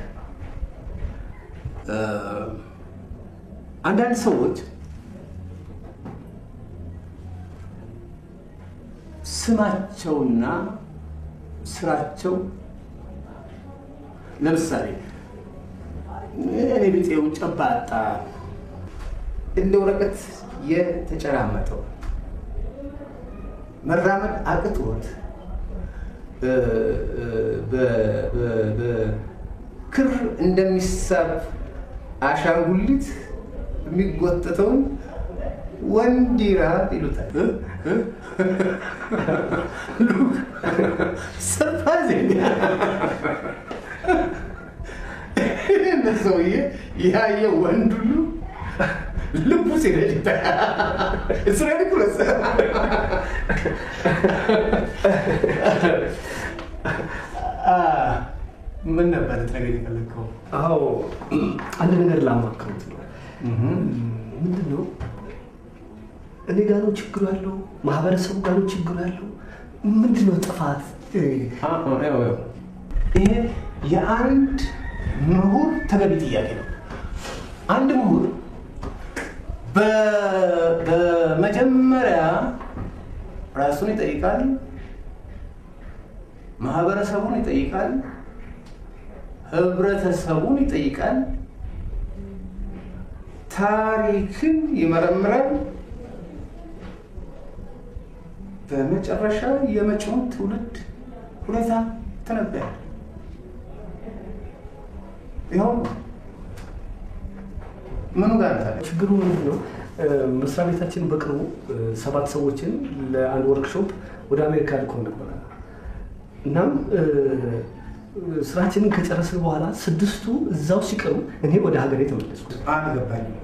አንዳንድ ሰዎች ስማቸውና ስራቸው ለምሳሌ እኔ ቢጤው ጨባጣ እንደ ወረቀት የተጨራመጠው መራመድ አቅቶት በክር እንደሚሳብ አሻንጉሊት የሚጎተተውን ወንዲራ ይሉታል። ሰርፕራይዚንግ! ሰውዬ ያየ ወንድ ሁሉ ልቡ ሲረድ እሱ ሪዲኩለስ። ምን ነበር ልትነግረኝ የፈለግከው? አዎ፣ አንድ ነገር ላማክሩት ነው። ምንድን ነው? እኔ ጋር ነው ችግሩ ያለው? ማህበረሰቡ ጋር ነው ችግሩ ያለው? ምንድን ነው ጥፋት? ይሄ የአንድ ምሁር ተገቢ ጥያቄ ነው። አንድ ምሁር በመጀመሪያ ራሱን ይጠይቃል፣ ማህበረሰቡን ይጠይቃል፣ ህብረተሰቡን ይጠይቃል፣ ታሪክን ይመረምራል፣ በመጨረሻ የመጪውን ትውልድ ሁኔታ ተነበያል። ይኸው ምኑ ጋር ታዲያ ችግሩ ምንድን ነው? መስሪያ ቤታችን በቅርቡ 7 ሰዎችን ለአንድ ወርክሾፕ ወደ አሜሪካ ልኮ ነበረ። እናም ስራችንን ከጨረስን በኋላ 6ቱ እዛው ሲቀሩ እኔ ወደ ሀገሬ ተመለስኩ። አልገባኝም።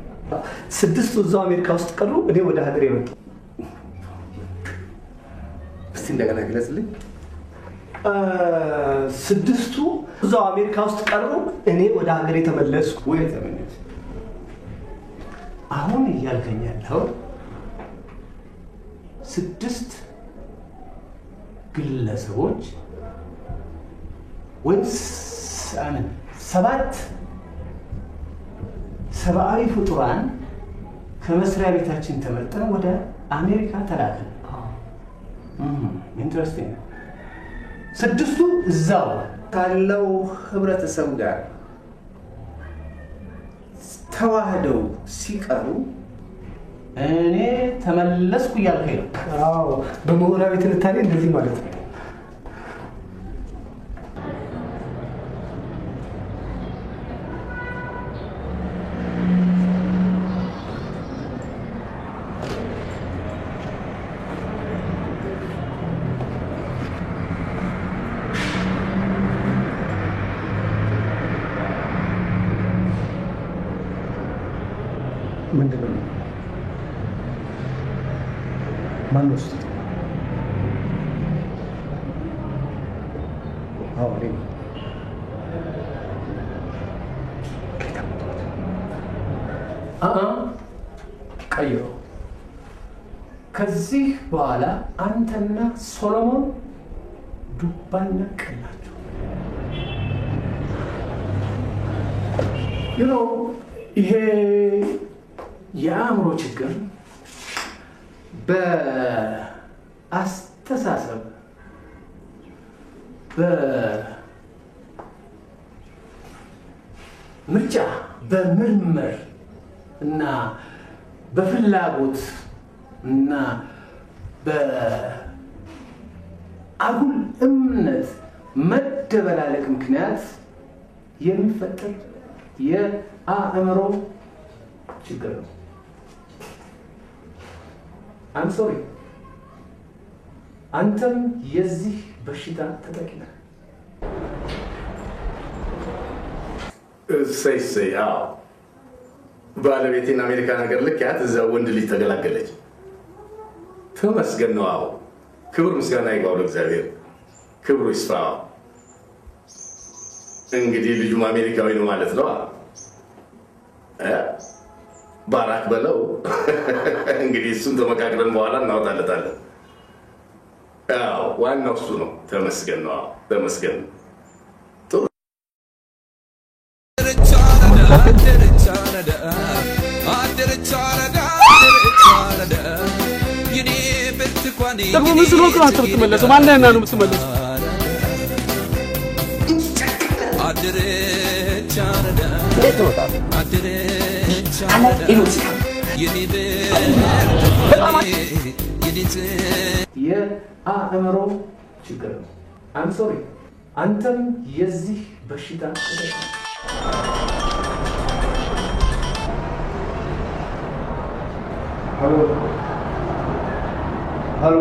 6ቱ እዛው አሜሪካ ውስጥ ቀሩ፣ እኔ ወደ ሀገሬ መጣሁ። እስቲ እንደገና ግለጽልኝ። 6ቱ እዛው አሜሪካ ውስጥ ቀሩ፣ እኔ ወደ ሀገሬ ተመለስኩ። ወይ ተመለስ። አሁን እያልከኝ ያለው 6 ግለሰቦች ወይም 7 ሰብአዊ ፍጡራን ከመስሪያ ቤታችን ተመርጠን ወደ አሜሪካ ተላክን። ኢንትረስቲንግ። 6ቱ እዛው ካለው ህብረተሰብ ጋር ተዋህደው ሲቀሩ እኔ ተመለስኩ እያልከኝ ነው? አዎ፣ በምሁራዊ ትንታኔ እንደዚህ ማለት ነው። ምንድን ነው? ማን ነው እሱ? አዎ እኔ ነኝ። ቀይሮ ከዚህ በኋላ አንተና ሶሎሞን ዱባና ቀላችሁ። ይሄ የአእምሮ ችግር በአስተሳሰብ በምርጫ በምርመር እና በፍላጎት እና በአጉል እምነት መደበላለቅ ምክንያት የሚፈጠር የአእምሮ ችግር ነው። I'm sorry. አንተም የዚህ በሽታ ተጠቂ ነህ። እሰይ አዎ ባለቤቴን አሜሪካን ሀገር ልክያት እዛ ወንድ ልጅ ተገላገለች። ተመስገን ነው። አዎ ክብር ምስጋና ይግባው ለእግዚአብሔር። ክብሩ ይስፋ። እንግዲህ ልጁም አሜሪካዊ ነው ማለት ነው። ባራክ በለው። እንግዲህ እሱን ተመካክረን በኋላ እናወጣለታለን። አዎ ዋናው እሱ ነው። ተመስገን ነው። አዎ ተመስገን። ደግሞ ምን ስለሆንክ ነው አንተ የምትመለሰው? ማንነህና ነው የምትመለሰው? እንዴት ትወጣለህ? የአእምሮ ችግር ነው። I'm sorry. አንተም የዚህ በሽታ ተጠቂ ነህ። ሄሎ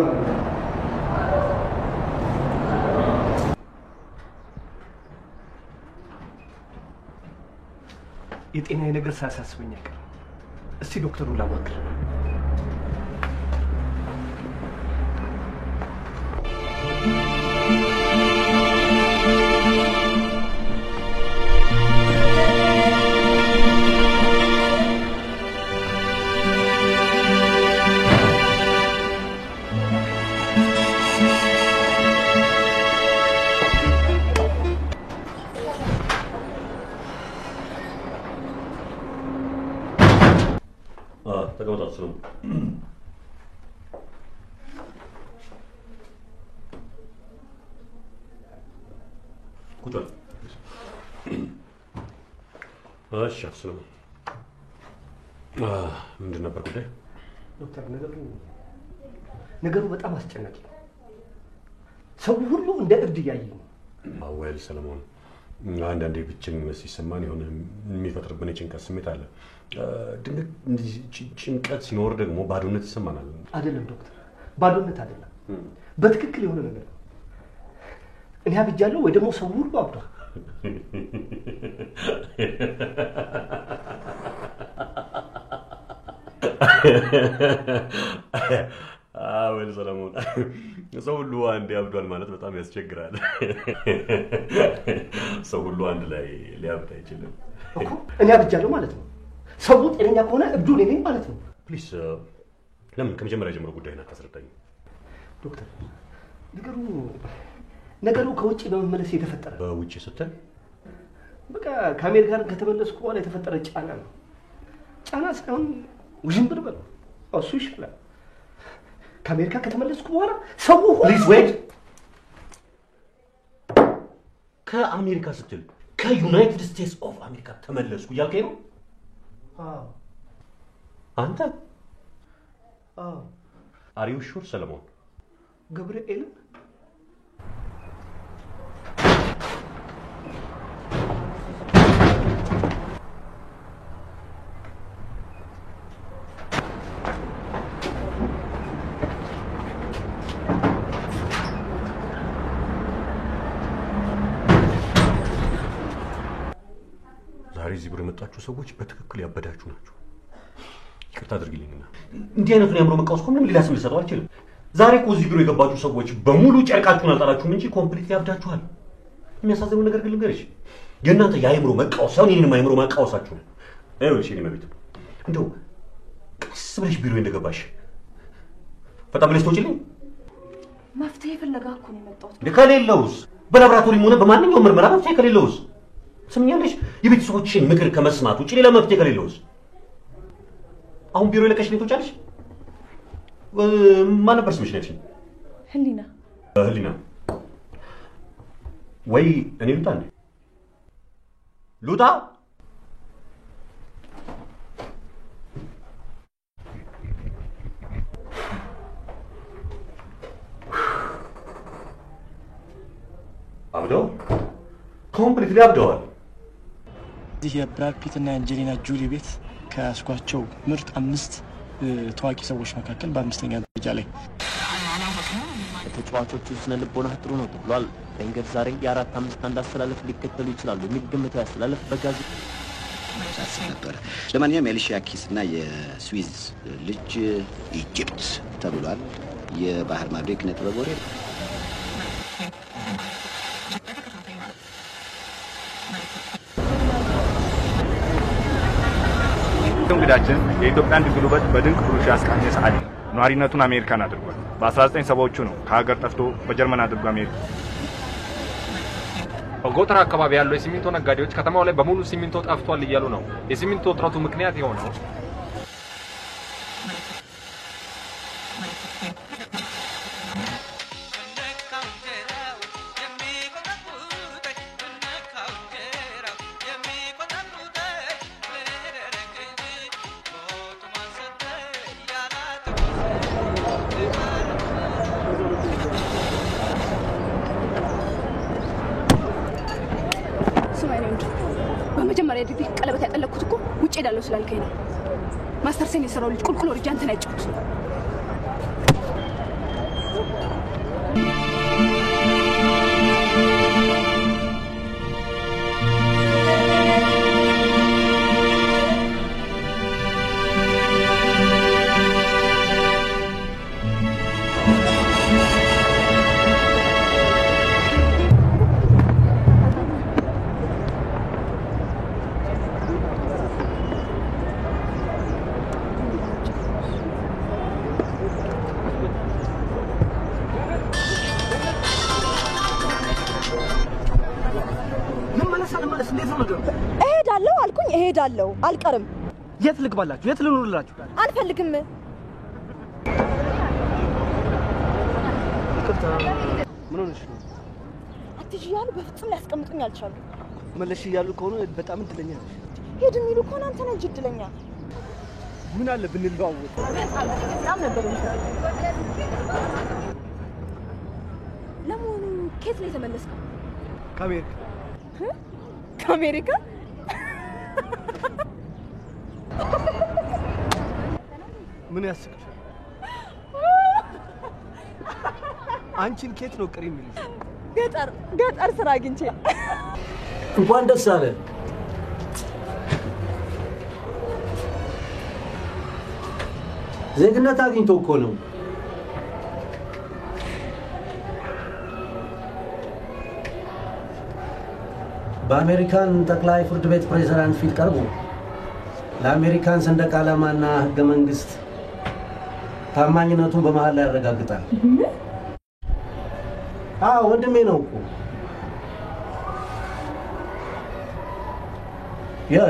የጤናዬ ነገር ሳያሳስበኝ አይቀርም። እስቲ ዶክተሩን ላማክር። ተቀመጣችሁ ነው። ቁጭ በል። እሺ አስለም ምንድን ነበር ጉዳይ? ዶክተር ነገሩ በጣም አስጨናቂ ነው። ሰው ሁሉ እንደ እብድ እያየኝ ነው። አወል ሰለሞን፣ አንዳንዴ ብቸኝነት ሲሰማን የሆነ የሚፈጥርብን የጭንቀት ስሜት አለ። ድንገት ጭንቀት ሲኖር ደግሞ ባዶነት ይሰማናል። አይደለም ዶክተር፣ ባዶነት አይደለም፣ በትክክል የሆነ ነገር ነው። እኔ አብጃለሁ ወይ ደግሞ ሰው ሁሉ አብዷል። አወል ሰለሞን፣ ሰው ሁሉ አንድ ያብዷል ማለት በጣም ያስቸግራል። ሰው ሁሉ አንድ ላይ ሊያብድ አይችልም እኮ። እኔ አብጃለሁ ማለት ነው። ሰው ጤነኛ ከሆነ እብዱ እኔ ነኝ ማለት ነው። ፕሊዝ ለምን ከመጀመሪያ ጀምሮ ጉዳይን አታስረዳኝ? ዶክተር ነገሩ ከውጭ በመመለስ የተፈጠረ። በውጭ ስትል በቃ ከአሜሪካን ከተመለስኩ በኋላ የተፈጠረ ጫና ነው። ጫና ሳይሆን ውዥንብር በለው፣ እሱ ይሻላል። ከአሜሪካ ከተመለስኩ በኋላ ሰው ፕሊዝ ዌት። ከአሜሪካ ስትል ከዩናይትድ ስቴትስ ኦፍ አሜሪካ ተመለስኩ እያልከኝ ነው? አንተ አር ዩ ሹር ሰለሞን? ገብርኤል ዛሬ እዚህ ብር የመጣችሁ ሰዎች በትክክል ያበዳችሁ ናቸው። አድርግልኝና እንዲህ አይነቱን ያምሮ መቃወስ እኮ ምንም ሌላ ስም ልሰጠው አልችልም። ዛሬ እኮ እዚህ ቢሮ የገባችሁ ሰዎች በሙሉ ጨርቃችሁን አልጣላችሁም እንጂ ኮምፕሊት ያብዳችኋል። የሚያሳዝነው ነገር ግን ልንገርሽ፣ የእናንተ የአይምሮ መቃወስ ሳይሆን የኔንም አይምሮ ማቃወሳችሁ ነው። ይኸውልሽ የኔ መቤት እንደው ቀስ ብለሽ ቢሮ እንደገባሽ ፈጣን ብለሽ ትወጪልኝ። መፍትሄ ፍለጋ እኮ ነው የመጣሁት። ከሌለውስ በላብራቶሪም ሆነ በማንኛውም ምርመራ መፍትሄ ከሌለውስ ስምኛለሽ፣ የቤተሰቦችሽን ምክር ከመስማት ውጪ ሌላ መፍትሄ ከሌለውስ አሁን ቢሮ ለቀሽ ነው ትወጫለሽ? ማን ነበር ስምሽ ነሽ? ህሊና። ህሊና ወይ እኔ ልውጣ እንዴ? ልውጣ? አብደው ኮምፕሊትሊ አብደዋል። እዚህ የብራድ ፒት እና አንጀሊና ጆሊ ቤት ከያስኳቸው ምርጥ 5 ታዋቂ ሰዎች መካከል በአምስተኛ ደረጃ ላይ ተጫዋቾቹ ስነ ልቦና ጥሩ ነው ተብሏል። ቬንገር ዛሬ የ4-5-1 አስተላለፍ ሊከተሉ ይችላሉ የሚል ግምት ያስተላለፍ በጋዜጣ ነበር። ለማንኛውም የአሊሺያ ኪስ እና የስዊዝ ልጅ ኢጂፕት ተብሏል። የባህር ማዶ የኪነ ጥበብ ወሬ እንግዳችን የኢትዮጵያን ድንግል ውበት በድንቅ ብሩሽ ያስቃኘ ሰዓሊ ኗሪነቱን አሜሪካን አድርጓል። በ1970ዎቹ ነው ከሀገር ጠፍቶ በጀርመን አድርጎ አሜሪካ። በጎተራ አካባቢ ያሉ የሲሚንቶ ነጋዴዎች ከተማው ላይ በሙሉ ሲሚንቶ ጠፍቷል እያሉ ነው። የሲሚንቶ እጥረቱ ምክንያት የሆነው በመጀመሪያ ዲግሪ ቀለበት ያጠለኩት እኮ ውጪ ሄዳለሁ ስላልከኝ ነው። ማስተርሴን የሰራው ልጅ ቁልቁል ወርጃ አንተን ያጫውት። እሄዳለሁ አልኩኝ፣ እሄዳለሁ አልቀርም። የት ልግባላችሁ? የት ልኑርላችሁ? አልፈልግም። ይቅርታ። ምን ሆነሽ ነው? አትጂ ያሉ በፍጹም ሊያስቀምጡኝ አልቻሉ። መለሽ እያሉ ከሆነ በጣም እድለኛ ነሽ። ሄድ የሚሉ ከሆነ አንተ ነህ እንጂ እድለኛ። ምን አለ ብንለዋወጥ? በጣም ነበር የሚሻለው። ለመሆኑ ከየት ነው የተመለስከው? ከአሜሪካ። ከአሜሪካ? ምን ያስቅሻል? አንቺን ከየት ነው ቅሪ የሚልሽ? ገጠር ስራ አግኝቼ። እንኳን ደስ አለ። ዜግነት አግኝቶ እኮ ነው። በአሜሪካን ጠቅላይ ፍርድ ቤት ፕሬዝዳንት ፊት ቀርቦ ለአሜሪካን ሰንደቅ ዓላማና ህገ መንግስት ታማኝነቱን በመሃል ላይ ያረጋግጣል። ወንድሜ ነው እኮ።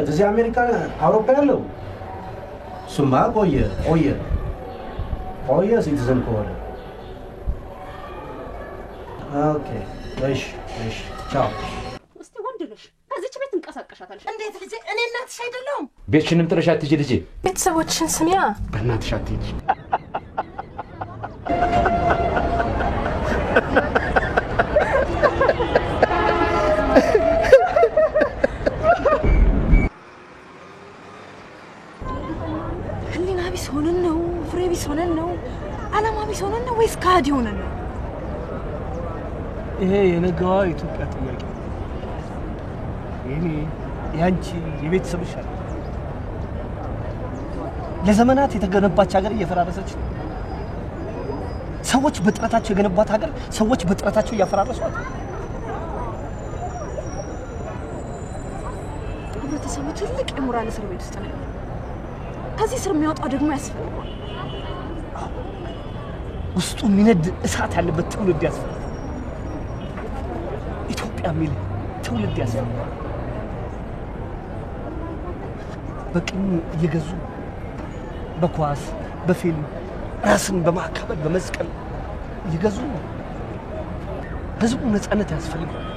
እዚህ አሜሪካ አውሮፓ ያለው እሱማ ቆየ ሲቲዝን ከሆነ ኦኬ። እሺ ቻው። እስቲ ወንድ ነሽ፣ ከዚች ቤት እንቀሳቀሻታለሽ። እንዴት ልጄ? እኔ እናትሽ አይደለሁም? ቤትሽንም ጥለሽ አትሂጂ ልጄ። ቤተሰቦችሽን ስሚያ። በእናትሽ አትሂጂ። ህሊና ቢስ ሆነን ነው? ፍሬ ቢስ ሆነን ነው? አላማ ቢስ ሆነን ነው ወይስ ከሃዲ ሆነን ነው? ይሄ የነገዋ ኢትዮጵያ ጥያቄ ነው። የኔ ያንቺ የቤተሰብሽ አለ። ለዘመናት የተገነባች ሀገር እየፈራረሰች ነው። ሰዎች በጥረታቸው የገነባት ሀገር ሰዎች በጥረታቸው እያፈራረሷት። ህብረተሰቡ ትልቅ የሞራል እስር ቤት ውስጥ ነው። ከዚህ ስር የሚወጣው ደግሞ ያስፈልጋል። ውስጡ የሚነድ እሳት ያለበት ትውልድ ያስፈልጋል። ኢትዮጵያ የሚል ትውልድ ያስፈልጋል። በቅኝ እየገዙ በኳስ በፊልም ራስን በማካበድ በመስቀል እየገዙ ህዝቡ ነፃነት ያስፈልጋል።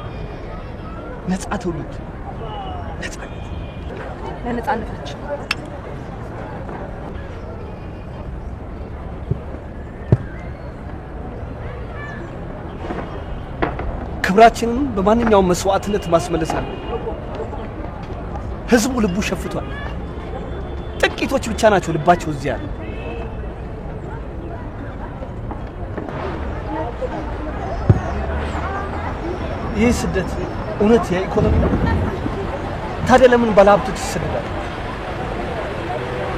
ነፃ ትውልድ ነፃነት ለነፃነታችን ክብራችንን በማንኛውም መስዋዕትነት ማስመለስ አለ። ህዝቡ ልቡ ሸፍቷል። ጥቂቶች ብቻ ናቸው ልባቸው እዚህ ያለ። ይህ ስደት እውነት የኢኮኖሚ ነው? ታዲያ ለምን ባለሀብቶች ይሰደዳሉ?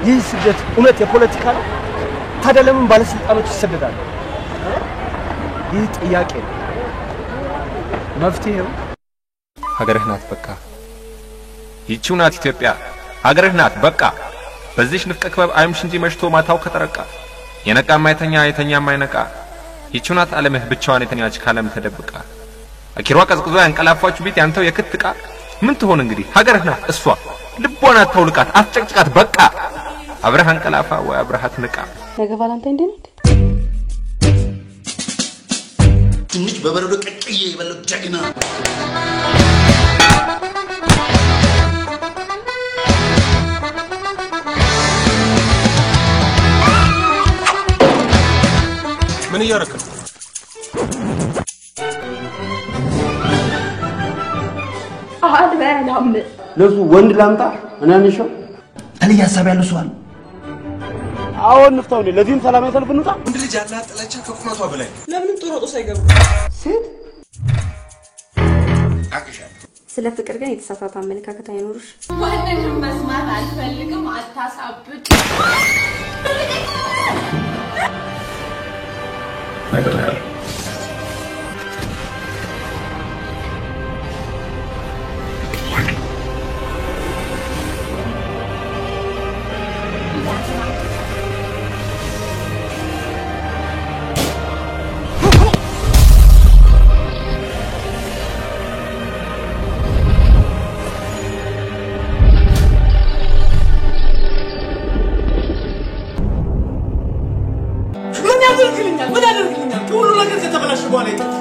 ይህ ስደት እውነት የፖለቲካ ነው? ታዲያ ለምን ባለስልጣኖች ይሰደዳሉ? ይህ ጥያቄ ነው። መፍትሄው ሀገርህ ናት በቃ። ይቺው ናት ኢትዮጵያ ሀገርህ ናት በቃ። በዚህ ንፍቀ ክበብ አይምሽ እንጂ መሽቶ ማታው ከጠረቃ የነቃ ማይተኛ የተኛ ማይነቃ። ይቺው ናት ዓለምህ ብቻዋን የተኛች ካለም ተደብቃ። አኪሯ ቀዝቅዞ ያንቀላፋችሁ ቤት ያንተው የክትቃ ምን ትሆን እንግዲህ ሀገርህ ናት እሷ። ልቦና አታውልቃት አፍጨቅጭቃት በቃ። አብረህ አንቀላፋ ወይ አብረሃት ንቃ። ነገ ቫላንታይን ዴይ ነው። ትንሽ በበረዶ ቀቅዬ የበለው ጀግና ምን እያደረክ ነው? አልበላም። ለሱ ወንድ ላምጣ እና አንሽው ተለይ ሐሳብ ያለው ሰው አለ። አሁን ንፍታው ነው። ለዚህም ሰላማዊ ሰልፍ እንውጣ። ወንድ ልጅ ያላት ጥላቻ ከቁመቷ በላይ ለምን ጦሮጦ ሳይገቡ ሴት ስለ ፍቅር ግን የተሳሳተ አመለካከት አይኖርሽ። ማንንም መስማት አልፈልግም። አታሳብቅ። ነግሬሃለሁ። ምን ያደርግልኛል? ሁሉ ነገር ከተበላሸ በኋላ ይጠፋ።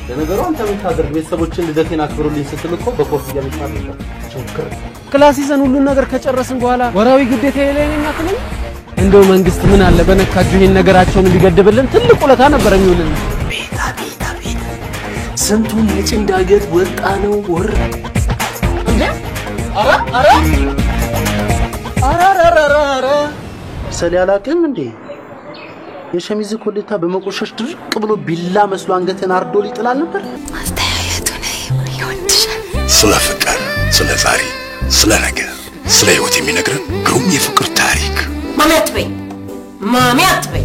ለነገሩ አንተ የምታደርግ ቤተሰቦችን ልደቴን አክብሩልኝ ስትል እኮ በኮፍያ ብቻ ነው ችግር። ክላስ ይዘን ሁሉን ነገር ከጨረስን በኋላ ወራዊ ግዴታ የለኝም አትልም? እንደው መንግስት ምን አለ በነካጁ ይሄን ነገራቸውን ቢገድብልን ትልቅ ውለታ ነበር የሚውልን። ስንቱን የጭን ዳገት ወጣ ነው ወር አራራራራ ሰል ያላቅም እንዴ የሸሚዝ ኮሌታ በመቆሸሽ ድርቅ ብሎ ቢላ መስሎ አንገትን አርዶ ሊጥላል ነበር። አስተያየቱ ነው ይወድሻል። ስለ ፍቅር፣ ስለ ዛሬ፣ ስለ ነገ፣ ስለ ህይወት የሚነግረን ግሩም የፍቅር ታሪክ። ማሚ አትበይ።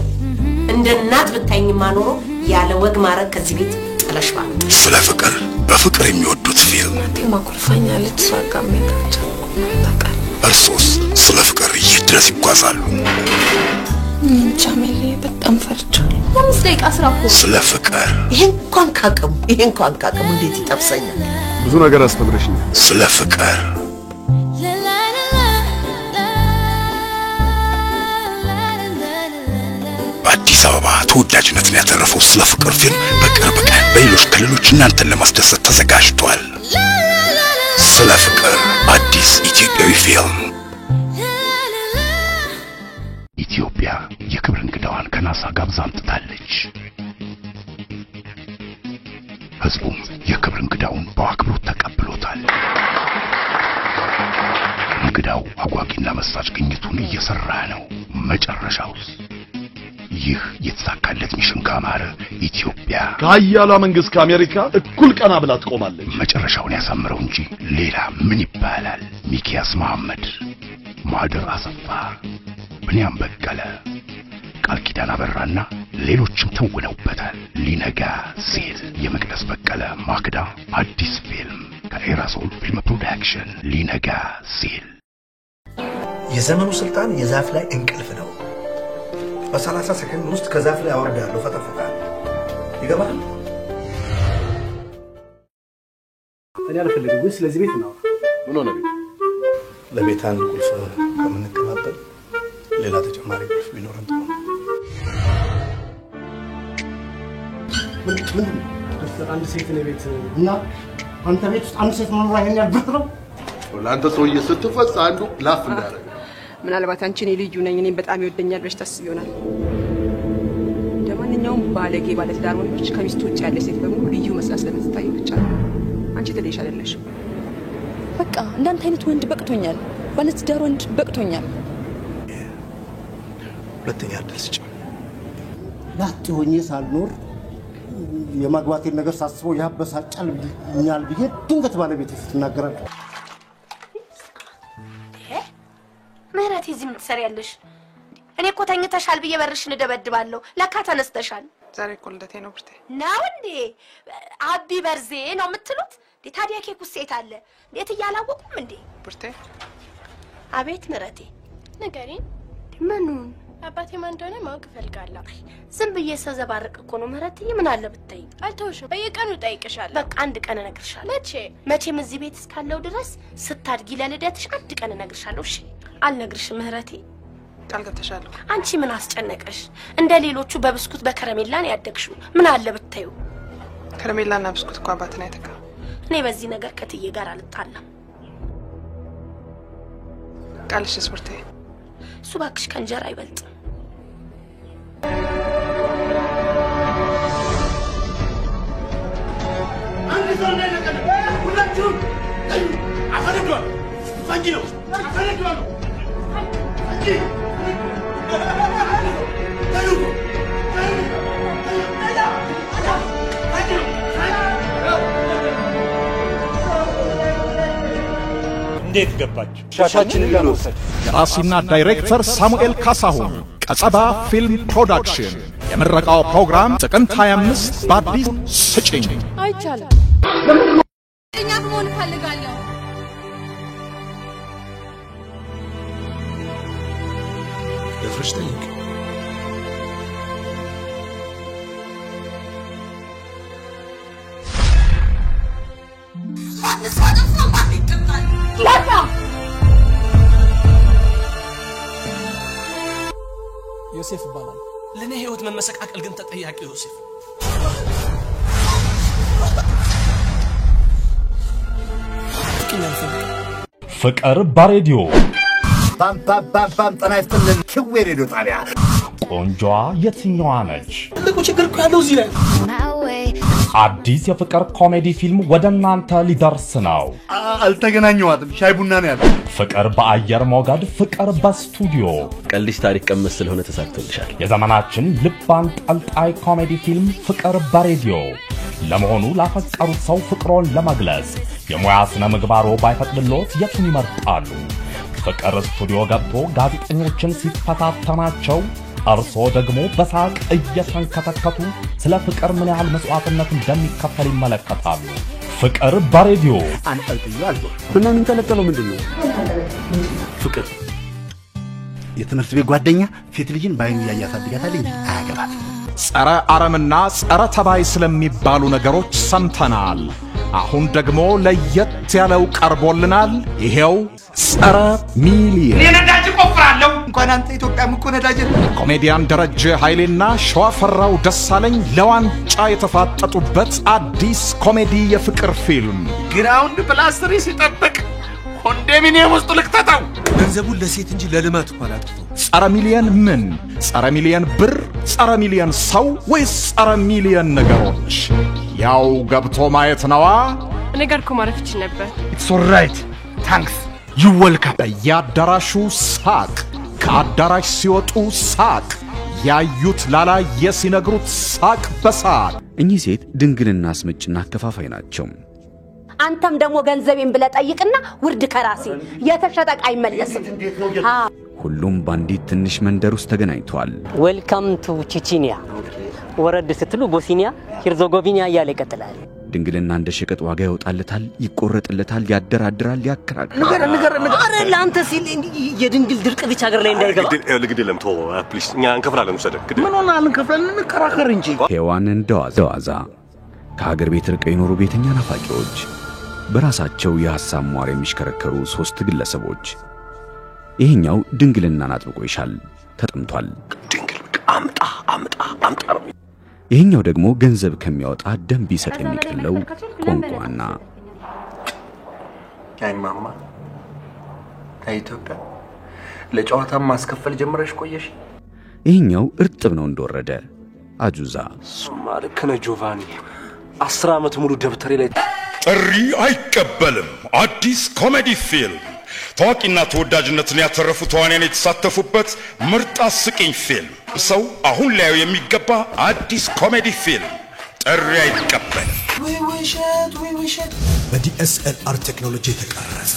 እንደ እናት ብታይኝማ ኖሮ ያለ ወግ ማረግ ከዚህ ቤት ጥለሽ ባንተ። ስለ ፍቅር በፍቅር የሚወዱት ፊልም ማኩልፋኛለች ሳጋሜታቸው እርሶስ ስለ ፍቅር የት ድረስ ይጓዛሉ? ቻሜሌ በጣም ፈርቻለሁ። 5 ደቂቃ ስራ እኮ ስለ ፍቅር ይሄን እንኳን ካቀሙ እንዴት ይጠብሰኛል? ብዙ ነገር አስተምረሽኛል። ስለ ፍቅር በአዲስ አበባ ተወዳጅነትን ያተረፈው ስለ ፍቅር ፊልም በቅርብ ቀን በሌሎች ክልሎች እናንተን ለማስደሰት ተዘጋጅቷል። ስለ ፍቅር አዲስ ኢትዮጵያዊ ፊልም። ኢትዮጵያ የክብር እንግዳዋን ከናሳ ጋብዛ አምጥታለች። ህዝቡም የክብር እንግዳውን በአክብሮት ተቀብሎታል። እንግዳው አጓጊና መሳጭ ግኝቱን እየሰራ ነው። መጨረሻውስ ይህ የተሳካለት ሚሽን ካማረ ኢትዮጵያ ከአያሏ መንግስት ከአሜሪካ እኩል ቀና ብላ ትቆማለች። መጨረሻውን ያሳምረው እንጂ ሌላ ምን ይባላል? ሚኪያስ መሐመድ፣ ማህደር አሰፋ፣ ብንያም በቀለ፣ ቃል ኪዳን አበራና ሌሎችም ተውነውበታል። ሊነጋ ሲል የመቅደስ በቀለ ማክዳ አዲስ ፊልም ከኤራሶል ፊልም ፕሮዳክሽን ሊነጋ ሲል። የዘመኑ ስልጣን የዛፍ ላይ እንቅልፍ ነው። በ30 ሰከንድ ውስጥ ከዛፍ ላይ አወርዳለሁ፣ ፈጠፈጣለሁ። ይገባል? እኔ አልፈልግም፣ ግን ስለዚህ ቤት ነው። ምን ሆነ? ለቤት አንድ ቁልፍ ከምንቀባበል ሌላ ተጨማሪ ቁልፍ ቢኖረን ጥሩ ነው። ምን አንድ ሴት ነው ቤት እና አንተ ቤት ውስጥ አንድ ሴት መኖር ይሄን ያብርት ነው? ለአንተ ሰውዬ ስትፈጽ አንዱ ላፍ እንዳደረገ ምናልባት አንቺ እኔ ልዩ ነኝ፣ እኔም በጣም ይወደኛል ብለሽ ታስቢ ይሆናል። እንደማንኛውም ባለጌ ባለትዳር ወንዶች ከሚስቱ ውጭ ያለ ሴት በሙሉ ልዩ መስላ ስለምትታይ ብቻ አንቺ ትለይሽ አይደለሽም። በቃ እንዳንተ አይነት ወንድ በቅቶኛል፣ ባለትዳር ወንድ በቅቶኛል። ሁለተኛ እድል ስጭ። ላጥ ሆኜ ሳልኖር የማግባቴን ነገር ሳስበው ያበሳጫልኛል ብዬ ድንገት ባለቤቴ ስትናገራል። ምህረት እዚህ ምን ትሰሪያለሽ? እኔ እኮ ተኝተሻል ብዬ በርሽን እደበድባለሁ፣ ለካ ተነስተሻል። ዛሬ እኮ ልደቴ ነው ብርቴ። ነው እንዴ? አቢ በርዜ ነው የምትሉት? ታዲያ ኬኩ ሴት አለ እንዴት እያላወቁም እንዴ? ብርቴ። አቤት ምህረቴ፣ ንገሪኝ። ምኑን? አባቴ ማን እንደሆነ ማወቅ እፈልጋለሁ። ዝም ብዬ ሰዘባርቅ እኮ ነው ምህረትዬ። ምን አለ ብትይ? አልተውሽም፣ በየቀኑ እጠይቅሻለሁ። በቃ አንድ ቀን እነግርሻለሁ። መቼ? መቼም እዚህ ቤት እስካለው ድረስ ስታድጊ ለልደትሽ አንድ ቀን እነግርሻለሁ። እሺ? አልነግርሽም ምህረቴ። ቃል ገብተሻል። አንቺ ምን አስጨነቀሽ? እንደ ሌሎቹ በብስኩት በከረሜላ ነው ያደግሽው። ምን አለ ብትዩ? ከረሜላና ብስኩት እኮ አባትን አይተካ። እኔ በዚህ ነገር ከትዬ ጋር አልጣላም። ቃልሽስ ብርቴ? እሱ እባክሽ ከእንጀራ አይበልጥም። አንድ ሰው እንዳይነቀል ሁላችሁም አፈነዷል። ፈንጂ ነው አፈነዷል። ፈንጂ እንዴት ገባች? ሻሻችንን ለመውሰድ ደራሲና ዳይሬክተር ሳሙኤል ካሳሁን ቀጸባ ፊልም ፕሮዳክሽን የምረቃው ፕሮግራም ጥቅምት 25 በአዲስ ስጭኝ። አይቻልም። እኛ መሆን እፈልጋለሁ። ደፍረሽ ጠይቅ። ዮሴፍ ይባላል። ለኔ ህይወት መመሰቃቀል ግን ተጠያቂው ዮሴፍ። ፍቅር በሬዲዮ ባም ጤና ይስጥልን። ክዌ ሬዲዮ ጣቢያ ቆንጆዋ የትኛዋ ነች? ትልቁ ችግር እኮ ያለው እዚህ ላይ ነው። አዲስ የፍቅር ኮሜዲ ፊልም ወደ እናንተ ሊደርስ ነው። አልተገናኘዋትም፣ ሻይ ቡና ነው ያለው። ፍቅር በአየር ሞገድ፣ ፍቅር በስቱዲዮ። ቀልዲስ ታሪክ ቀመስ ስለሆነ ተሳክቶልሻል። የዘመናችን ልብ አንጠልጣይ ኮሜዲ ፊልም ፍቅር በሬዲዮ። ለመሆኑ ላፈቀሩት ሰው ፍቅሮን ለመግለጽ የሙያ ስነ ምግባሮ ባይፈቅድሎት የቱን ይመርጣሉ? ፍቅር ስቱዲዮ ገብቶ ጋዜጠኞችን ሲፈታተናቸው እርሶ ደግሞ በሳቅ እየተንከተከቱ ስለ ፍቅር ምን ያህል መስዋዕትነት እንደሚከፈል ይመለከታሉ። ፍቅር በሬዲዮ አንጠልጥዩ አልኩ። እና የሚንጠለጠለው ምንድነው? ፍቅር የትምህርት ቤት ጓደኛ ሴት ልጅን ባይኑ ያያሳድጋታል እንጂ አያገባት። ጸረ አረምና ጸረ ተባይ ስለሚባሉ ነገሮች ሰምተናል። አሁን ደግሞ ለየት ያለው ቀርቦልናል። ይሄው ጸረ ሚሊየን። እኔ ነዳጅ ቆፍራለሁ። እንኳን አንተ ኢትዮጵያም እኮ ነዳጅ። ኮሜዲያን ደረጀ ኃይሌና ሸዋፈራው ደሳለኝ ለዋንጫ የተፋጠጡበት አዲስ ኮሜዲ የፍቅር ፊልም ግራውንድ ፕላስ 3 ሲጠብቅ ኮንዶሚኒየም ውስጥ ልክተተው። ገንዘቡን ለሴት እንጂ ለልማት እንኳን አጥቶ ጸረ ሚሊየን ምን? ጸረ ሚሊየን ብር፣ ጸረ ሚሊየን ሰው ወይስ ጸረ ሚሊየን ነገሮች? ያው ገብቶ ማየት ነዋ። እኔ ጋር እኮ ማረፍ ይችል ነበር። ኢትስ ኦልራይት ታንክስ ዩ ዌልካም። በየአዳራሹ ሳቅ፣ ከአዳራሽ ሲወጡ ሳቅ። ያዩት ላላየ ሲነግሩት ሳቅ በሳቅ። እኚህ ሴት ድንግልና አስመጭና አከፋፋይ ናቸው። አንተም ደግሞ ገንዘቤን ብለህ ጠይቅና ውርድ ከራሴ የተሸጠቅ አይመለስም። ሁሉም ባንዲት ትንሽ መንደር ውስጥ ተገናኝተዋል። ዌልካም ቱ ቺቺኒያ። ወረድ ስትሉ ቦስኒያ ሄርዞጎቪና እያለ ይቀጥላል። ድንግልና እንደ ሸቀጥ ዋጋ ያወጣለታል፣ ይቆረጥለታል፣ ያደራድራል፣ ያከራክራል። ንገር አረ ለአንተ ሲል የድንግል ድርቅ ብቻ ሀገር ላይ እንዳይገባ ግድ የለም ቶ ፕሊስ እኛ እንከፍላለን። ውሰደ ግድ ምን ሆነ እንከፍላለን፣ እንከራከር እንጂ። ሔዋን እንደዋዛ ከሀገር ቤት ርቀው የኖሩ ቤተኛ ናፋቂዎች፣ በራሳቸው የሐሳብ ሟር የሚሽከረከሩ 3 ግለሰቦች። ይሄኛው ድንግልናን አጥብቆ ይሻል፣ ተጠምቷል። ድንግል አምጣ ነው። ይሄኛው ደግሞ ገንዘብ ከሚያወጣ ደም ቢሰጥ የሚቀለው ቆንቋና ማማ ኢትዮጵያ ለጨዋታ ማስከፈል ጀምረሽ ቆየሽ። ይሄኛው እርጥብ ነው እንደወረደ አጁዛ። ሱማ ልክ ነህ ጆቫኒ። 10 ዓመት ሙሉ ደብተሬ ላይ ጥሪ አይቀበልም። አዲስ ኮሜዲ ፊልም ታዋቂና ተወዳጅነትን ያተረፉ ተዋንያን የተሳተፉበት ምርጥ አስቂኝ ፊልም። ሰው አሁን ላዩ የሚገባ አዲስ ኮሜዲ ፊልም ጥሪ አይቀበልም። ወይ ውሸት በዲኤስኤልአር ቴክኖሎጂ የተቀረጸ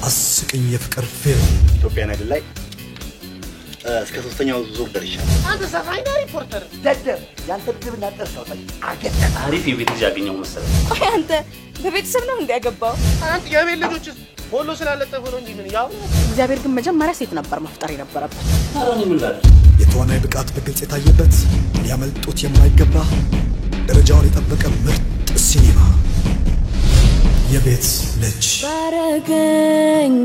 አስቂኝ የፍቅር ፊልም ኢትዮጵያን አይደል ላይ እስከ 3ኛው ዙር ደርሻለሁ። አንተ ሰፋይና ሪፖርተር ደደብ ያንተ ግብና ጠርሰው አገኘ። አሪፍ የቤት ልጅ ያገኘው መሰለኝ። አይ አንተ በቤተሰብ ነው እንዲያገባው። አንተ የቤት ልጆች ሆሎ ስላለጠፈ ነው እንጂ ምን ያው እግዚአብሔር ግን መጀመሪያ ሴት ነበር መፍጠር የነበረበት። ታራኒ ምን ላል የተዋናይ ብቃት በግልጽ የታየበት ሊያመልጡት የማይገባ ደረጃውን የጠበቀ ምርጥ ሲኒማ የቤት ልጅ ባረገኛል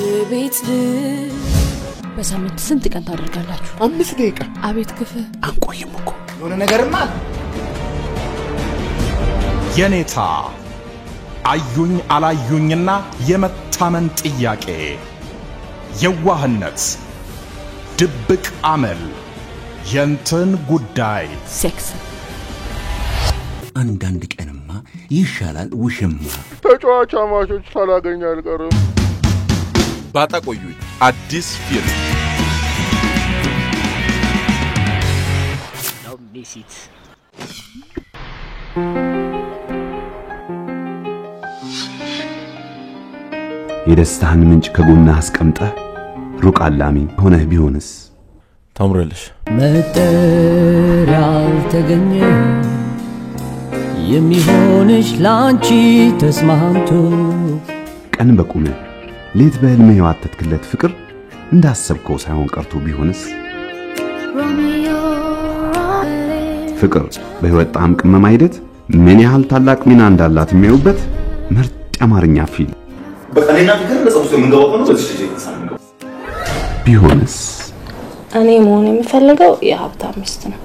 የቤት ልጅ። በሳምንት ስንት ቀን ታደርጋላችሁ? 5 ደቂቃ። አቤት ክፍ አንቆይም እኮ የሆነ ነገርማ የኔታ አዩኝ አላዩኝና የመታመን ጥያቄ፣ የዋህነት፣ ድብቅ አመል፣ የንትን ጉዳይ፣ ሴክስ። አንዳንድ ቀንማ ይሻላል ውሽማ። ተጫዋች አማቾች ሳላገኝ አልቀርም። ባጣቆዩኝ አዲስ ፊልም ቢሲት የደስታህን ምንጭ ከጎንህ አስቀምጠህ ሩቅ አላሚ ሆነህ ቢሆንስ? ታምረልሽ መጠሪያው ተገኘ የሚሆንሽ ላንቺ ተስማምቶ ቀን በቁምህ ሌት በህልምህ የዋተትክለት ፍቅር እንዳሰብከው ሳይሆን ቀርቶ ቢሆንስ? ፍቅር በህይወት ጣዕም ቅመማ ሂደት ምን ያህል ታላቅ ሚና እንዳላት የሚያዩበት ምርጥ የአማርኛ ፊልም በቀሌና ፍቅር ለጸውስ የምንገባው ነው። በዚህ ልጅ ተሳንገው ቢሆንስ? እኔ መሆን የምፈልገው የሀብታም ሚስት ነው።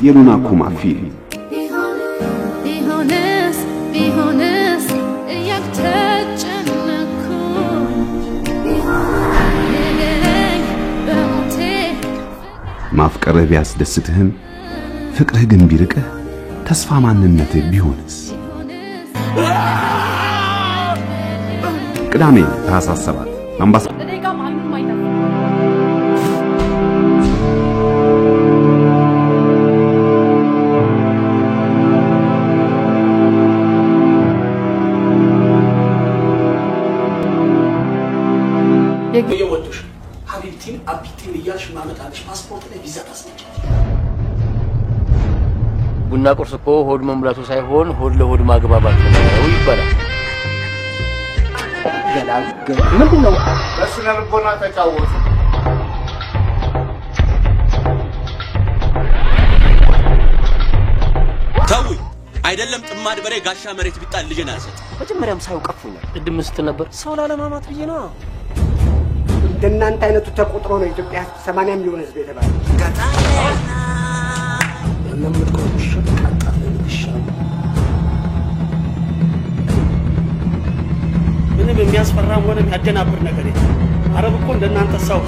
የሉና ኩማ ፊልም ቢሆንስ እያተጨነኩ ነገረኝ በሞቴ ማፍቀርህ ቢያስደስትህም ፍቅርህ ግን ቢርቅህ ተስፋ ማንነትህ ቢሆንስ? ቅዳሜ ታህሳስ 7 አምባሳ የወጡሽ ሀቢብቲን አቢቲን እያልሽ ማመጣልሽ ፓስፖርት ላይ ቪዛ ታስነጭ። ቡና ቁርስ እኮ ሆድ መሙላቱ ሳይሆን ሆድ ለሆድ ማግባባት ነው ይባላል። ምንድነው? በስነ ልቦና ተጫወቱ። ተውኝ። አይደለም ጥማድ በሬ ጋሻ መሬት ቢጣል ልጅን አልሰጥ። መጀመሪያም ሳይው ቀፉኛል። ቅድም ስትል ነበር ሰው ላለማማት ብዬ ነው። እንደናንተ አይነቱ ተቆጥሮ ነው ኢትዮጵያ 80 ሚሊዮን ህዝብ የተባለ ምንም የሚያስፈራም ሆነ የሚያደናብር ነገር የለም። አረብ እኮ እንደናንተ ሰው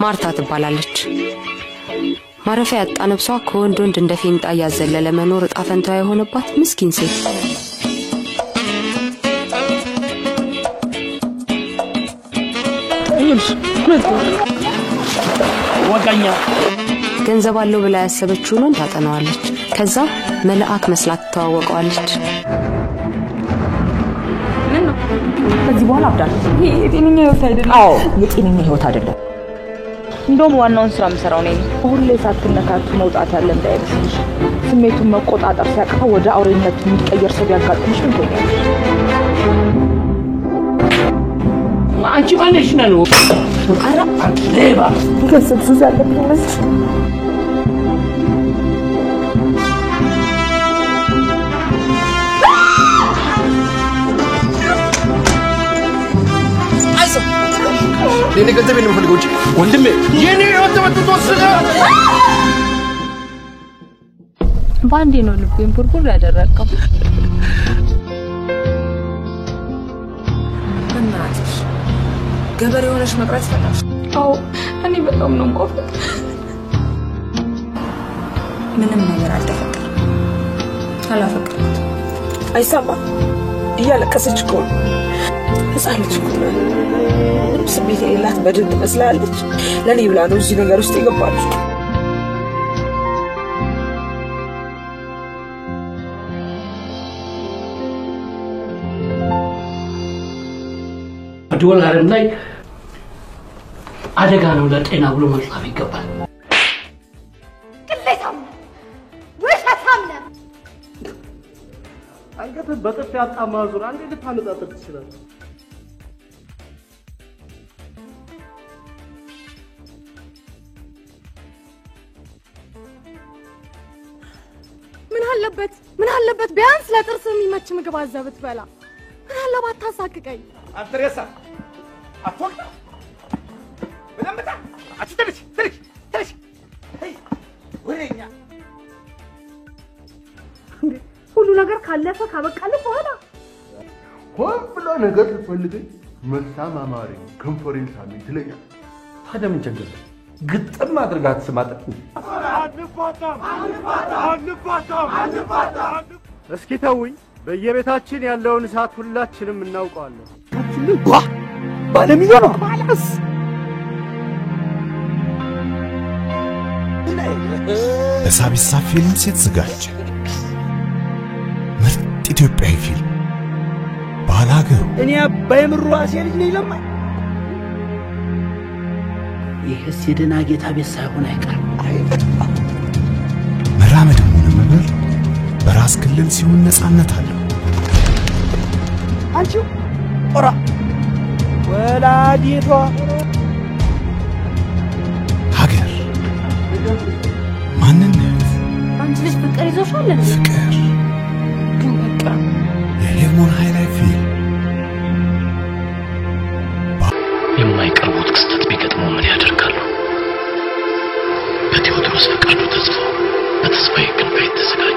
ማርታ ትባላለች። ማረፊያ ያጣ ነፍሷ ከወንድ ወንድ እንደ ፌንጣ ያዘለለ መኖር እጣ ፈንታዋ የሆነባት ምስኪን ሴት። ትንሽ ወጋኛ ገንዘብ አለው ብላ ያሰበችውን ታጠናዋለች። ከዛ መልአክ መስላት ትተዋወቀዋለች። ምን ነው ከዚህ በኋላ አብዳለሁ። ይሄ የጤነኛ ህይወት አይደለም። አዎ የጤነኛ ህይወት አይደለም። እንደውም ዋናውን ስራ የምሰራው ነኝ። ሁሌ ሳትነካቱ መውጣት ያለ እንዳይመስልሽ። ስሜቱን መቆጣጠር ሲያቅተው ወደ አውሬነት የሚቀየር ሰው ቢያጋጥምሽ ምን ትሆኛለሽ? አንቺ ማነሽ ነው? አራ ሌባ ገንዘብ ሱስ ያለብኝ መስልሽ? ለኔ ገንዘብ ነው የምፈልገው እንጂ ወንድሜ የኔ ህይወት ተወሰደ። ባንዴ ነው ልቤን ቡርቡር ያደረከው። እናትሽ ገበሬ ሆነሽ መቅረት ፈለግሽ? አዎ እኔ በጣም ነው የምቆፈው። ምንም ነገር አልተፈጠረም። አላፈቅራት አይሰማም። እያለቀሰች እኮ ነው። ህፃን ልጅ እኮ ነው። ስሜት የሌላት በድን ትመስላለች። ለኔ ብላ ነው እዚህ ነገር ውስጥ የገባችው። ዶላርም ላይ አደጋ ነው ለጤና ብሎ መጻፍ ይገባል። ቅሌታም ወሸታም ነህ። አንገት በጥፍ ያጣማ ዙር አንዴ ልታነጣጥር ትችላለህ። ምን አለበት ቢያንስ ለጥርስ የሚመች ምግብ አዘህ ብትበላ። ምን አለባት ታሳቅቀኝ። አትሬሳ አትወቅታ በደምታ አትተልሽ ትልሽ ወሬኛ ሁሉ ነገር ካለፈ ካበቃልህ በኋላ ሆን ብላ ነገር ልትፈልገኝ መልሳም አማረኝ ኮንፈረንስ አለኝ ትለኛለህ። ታዲያ ምን ቸገረ? ግጥም አድርጋት ስማጠቅ እስኪ ተውኝ። በየቤታችን ያለውን እሳት ሁላችንም እናውቀዋለን። ዋ ባለሚሊዮን ባላስ በሳቢሳ ፊልምስ የተዘጋጀ ምርጥ ኢትዮጵያዊ ፊልም ባላገሩ። እኔ አባይ ምሩዋሴ ልጅ ነኝ ለማኝ። ይህስ የደና ጌታ ቤት ሳይሆን አይቀርም። መራመድም ሆነ መብረር በራስ ክልል ሲሆን ነፃነት አለው። አንቺው ኦራ ወላዲቷ ሀገር ማንነት አንቺ ልጅ ፍቅር ይዞሻል እንዴ? ፍቅር ግን በቃ የሄርሞን ሃይላይት ፊልም የማይቀርቡት ክስተት ቢገጥመው ምን ያደርጋሉ? በቴዎድሮስ ፈቃዱ ተጽፎ በተስፋዬ ክንፈ የተዘጋጀ